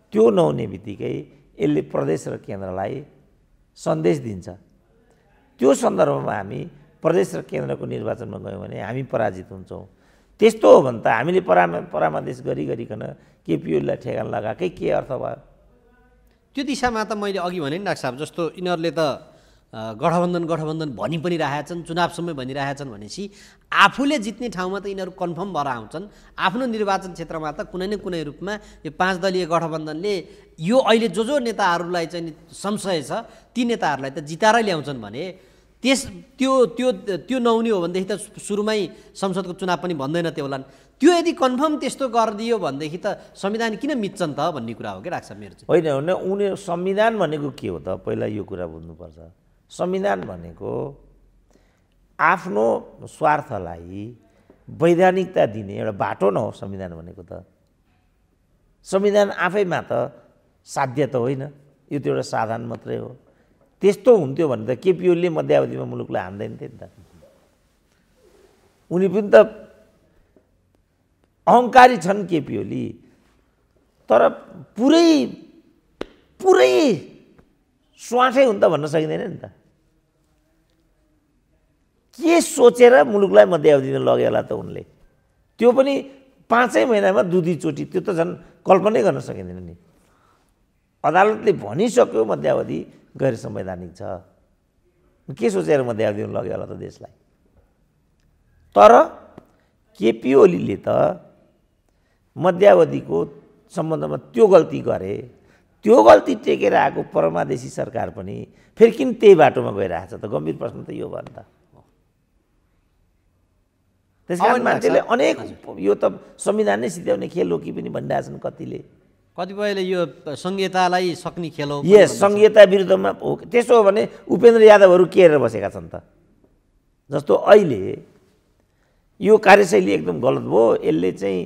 [SPEAKER 2] त्यो नहुने बित्तिकै यसले प्रदेश र केन्द्रलाई सन्देश दिन्छ। त्यो सन्दर्भमा हामी प्रदेश र केन्द्रको निर्वाचनमा गयौँ भने हामी पराजित हुन्छौँ। त्यस्तो हो भने त हामीले परामर्श गरिकन केपिओलीलाई ठेगान लगाएकै के अर्थ भयो?
[SPEAKER 1] त्यो दिशामा त मैले अघि भने नि डाक्टर साहब, जस्तो यिनीहरूले त गठबन्धन भनि पनि रहेछन्, चुनावसम्म भनिरहेछन् भनेपछि आफूले जित्ने ठाउँमा त यिनीहरू कन्फर्म भएर आउँछन्। आफ्नो निर्वाचन क्षेत्रमा त कुनै न कुनै रूपमा यो 5 दलीय गठबन्धनले यो अहिले जो नेताहरूलाई चाहिँ संशय छ ती नेताहरूलाई त जिताएरै ल्याउँछन् भने त्यो नहुने हो भनेदेखि त सुरुमै संसदको चुनाव पनि भन्दैन त्यो होला। त्यो यदि कन्फर्म त्यस्तो गरिदियो भनेदेखि त संविधान किन मिच्छन् त भन्ने कुरा हो क्या डाक्टर साहब मेरो चाहिँ।
[SPEAKER 2] होइन उनीहरू संविधान भनेको के हो त पहिला यो कुरा बुझ्नुपर्छ। संविधान भनेको आफ्नो स्वार्थलाई वैधानिकता दिने एउटा बाटो न हो संविधान भनेको त। संविधान आफैमा त साध्य त होइन, यो त एउटा साधन मात्रै हो। त्यस्तो हुन्थ्यो भने त केपिओलीले मध्यावधिमा मुलुकलाई हान्दैन थियो नि त। उनी पनि त अहङ्कारी छन् केपिओली, तर पुरै स्वाठै हुन्छ भन्न सकिँदैन नि त। के सोचेर मुलुकलाई मध्यावधिमा लग्यो होला त उनले? त्यो पनि 5 महिनामा 2 चोटि, त्यो त झन् कल्पनै गर्न सकिँदैन नि। अदालतले भनिसक्यो मध्यावधि गैर संवैधानिक छ, के सोचेर मध्यावधिमा लग्यो होला त देशलाई? तर केपी ओलीले त मध्यावधिको सम्बन्धमा त्यो गल्ती गरे, त्यो गल्ती टेकेर आएको परमादेशी सरकार पनि फेरि किन त्यही बाटोमा गइरहेछ त? गम्भीर प्रश्न त यो भयो नि त। त्यसकारण मान्छेले अनेक यो त संविधान नै सिध्याउने खेल हो कि पनि भनिरहेछन् कतिले।
[SPEAKER 1] कतिपयले यो संहितालाई सक्ने खेल हो।
[SPEAKER 2] यस, संहिता विरुद्धमा हो। त्यसो हो भने उपेन्द्र यादवहरू के हेरेर बसेका छन् त? जस्तो अहिले यो कार्यशैली एकदम गलत भयो, यसले चाहिँ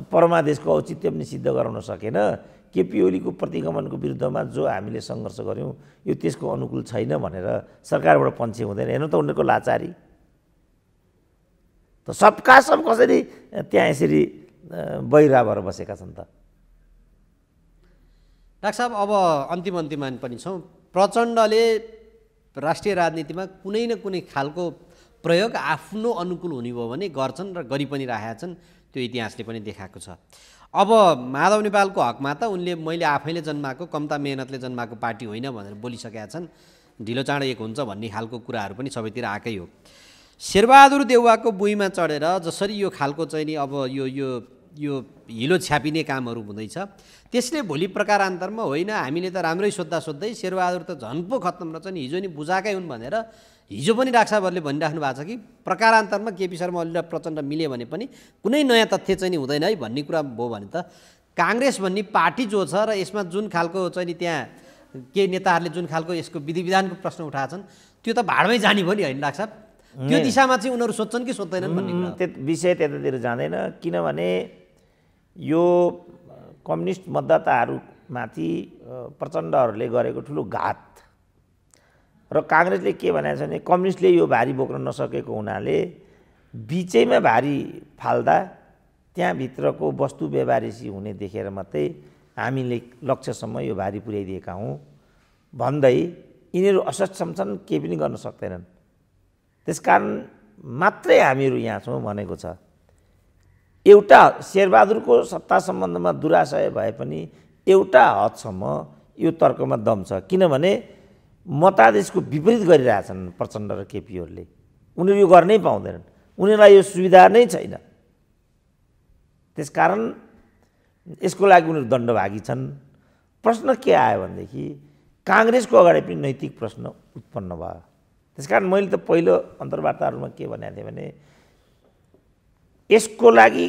[SPEAKER 2] परमादेशको औचित्य पनि सिद्ध गराउन सकेन। केपी ओलीको प्रतिगमनको विरुद्धमा जो हामीले सङ्घर्ष गऱ्यौँ यो त्यसको अनुकूल छैन भनेर सरकारबाट पन्छे हुँदैन। हेर्नु त उनीहरूको लाचारी त। सबका सब कसरी त्यहाँ यसरी बहिरा भएर बसेका छन् त?
[SPEAKER 1] डाक्टर साहब, अब अन्तिममा पनि छौँ। प्रचण्डले राष्ट्रिय राजनीतिमा कुनै न कुनै खालको प्रयोग आफ्नो अनुकूल हुने भयो भने गर्छन् र गरि पनि राखेका छन्। त्यो इतिहासले पनि देखाएको छ। अब माधव नेपालको हकमा त उनले मैले आफैले जन्माएको कम्ता मेहनतले जन्माएको पार्टी होइन भनेर बोलिसकेका छन्। ढिलो चाँडो एक हुन्छ भन्ने खालको कुराहरू पनि सबैतिर आएकै हो। शेरबहादुर देउवाको बुइमा चढेर जसरी यो खालको चाहिँ नि अब यो हिलो छ्यापिने कामहरू हुँदैछ, त्यसले भोलि प्रकारान्तरमा होइन हामीले त राम्रै सोद्धा शेरबहादुर त झन् पो खत्तम रहेछ नि, हिजो नि बुझाएकै हुन् भनेर हिजो पनि डाक्टर साहबहरूले भनिराख्नु भएको छ कि प्रकारान्तरमा केपी शर्मा ओली र प्रचण्ड मिल्यो भने पनि कुनै नयाँ तथ्य चाहिँ नि हुँदैन है भन्ने कुरा भयो भने त काङ्ग्रेस भन्ने पार्टी जो छ र यसमा जुन खालको चाहिँ नि त्यहाँ के नेताहरूले जुन खालको यसको विधि विधानको प्रश्न उठाएछन् त्यो त भाडमै जाने भयो नि होइन डाक्टर साहब? त्यो दिशामा चाहिँ उनीहरू सोध्छन् कि सोध्दैनन् भन्ने कुरा
[SPEAKER 2] त्यो विषय त्यतातिर जाँदैन। किनभने यो कम्युनिस्ट मतदाताहरूमाथि प्रचण्डहरूले गरेको ठुलो घात र काङ्ग्रेसले के भनेको छ भने कम्युनिस्टले यो भारी बोक्न नसकेको हुनाले बिचैमा भारी फाल्दा त्यहाँभित्रको वस्तु व्यवहारिसी हुने देखेर मात्रै हामीले लक्ष्यसम्म यो भारी पुर्याइदिएका हौँ भन्दै यिनीहरू असक्षम छन्, केही पनि गर्न सक्दैनन्। त्यसकारण मात्रै हामीहरू यहाँ छौँ भनेको छ। एउटा शेरबहादुरको सत्ता सम्बन्धमा दुराशय भए पनि एउटा हदसम्म यो तर्कमा दम छ, किनभने मतादेशको विपरीत गरिरहेछन् प्रचण्ड र केपीहरूले। उनीहरू यो गर्नै पाउँदैनन्, उनीहरूलाई यो सुविधा नै छैन। त्यसकारण यसको लागि उनीहरू दण्डभागी छन्। प्रश्न के आयो भनेदेखि काङ्ग्रेसको अगाडि पनि नैतिक प्रश्न उत्पन्न भयो। त्यसकारण मैले त पहिलो अन्तर्वार्ताहरूमा के भनेको थिएँ भने यसको लागि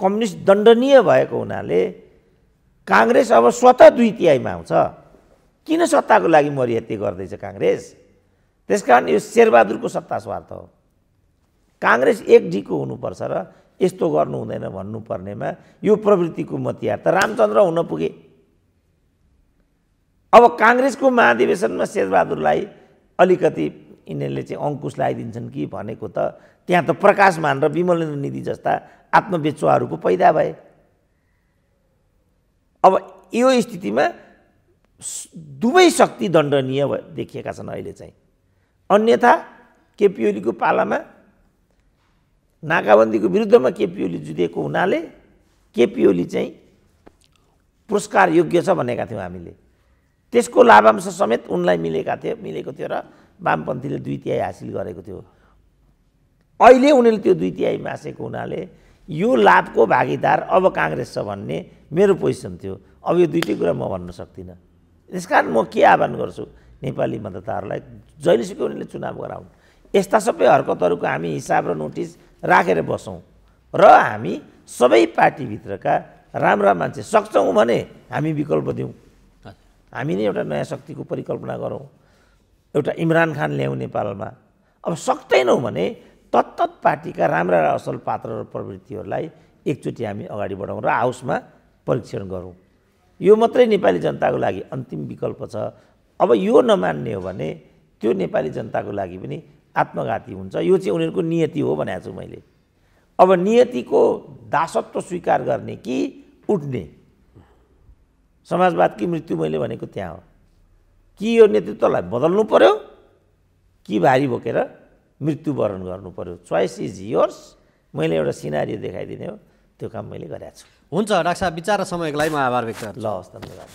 [SPEAKER 2] कम्युनिस्ट दण्डनीय भएको हुनाले काङ्ग्रेस अब स्वतः 2/3 आउँछ। किन सत्ताको लागि मरिहत्ते गर्दैछ काङ्ग्रेस? त्यसकारण यो शेरबहादुरको सत्ता स्वार्थ हो। काङ्ग्रेस एकजिको हुनुपर्छ र यस्तो गर्नु हुँदैन भन्नुपर्नेमा यो प्रवृत्तिको मतियार त रामचन्द्र हुन पुगे। अब काङ्ग्रेसको महाधिवेशनमा शेरबहादुरलाई अलिकति यिनीहरूले चाहिँ अङ्कुश लगाइदिन्छन् कि भनेको त त्यहाँ त प्रकाशमान र विमलेन्द्र निधि जस्ता आत्मविश्वासहरूको पैदा भए। अब यो स्थितिमा दुवै शक्ति दण्डनीय देखिएका छन् अहिले चाहिँ। अन्यथा केपी ओलीको पालामा नाकाबन्दीको विरुद्धमा केपी ओली जुधेको हुनाले केपी ओली चाहिँ पुरस्कार योग्य छ भनेका थियौँ हामीले। त्यसको लाभांश समेत उनलाई मिलेको थियो र वामपन्थीले 2/3 हासिल गरेको थियो। अहिले उनीहरूले त्यो 2/3 मासेको हुनाले यो लाभको भागीदार अब काङ्ग्रेस छ भन्ने मेरो पोजिसन थियो। अब यो दुईटै कुरा म भन्न सक्दिनँ। त्यसकारण म के आह्वान गर्छु नेपाली मतदाताहरूलाई, जहिलेसुकै उनीहरूले चुनाव गराउन्, यस्ता सबै हरकतहरूको हामी हिसाब र नोटिस राखेर बसौँ र हामी सबै पार्टीभित्रका राम्रा मान्छे सक्छौँ भने हामी विकल्प दिउँ। हामी नै एउटा नयाँ शक्तिको परिकल्पना गरौँ, एउटा इमरान खान ल्याउँ नेपालमा। अब सक्दैनौँ भने तत्तत पार्टीका राम्रा र असल पात्र र प्रवृत्तिहरूलाई एकचोटि हामी अगाडि बढाउँ र हाउसमा परीक्षण गरौँ। यो मात्रै नेपाली जनताको लागि अन्तिम विकल्प छ। अब यो नमान्ने हो भने त्यो नेपाली जनताको लागि पनि आत्मघाती हुन्छ। यो चाहिँ उनीहरूको नियति हो भनेको छु मैले। अब नियतिको दासत्व स्वीकार गर्ने कि उठ्ने, समाजवादकी मृत्यु मैले भनेको त्यहाँ हो। कि यो नेतृत्वलाई बदल्नु पर्यो कि भारी बोकेर मृत्युवरण गर्नु पर्यो। Choice is yours. मैले एउटा सिनारियो देखाइदिने हो, त्यो काम मैले गरेको छु।
[SPEAKER 1] हुन्छ डाक्टर साहब, विचार र समयको लागि म आभार व्यक्त गर्छु।
[SPEAKER 2] ल हस्, धन्यवाद।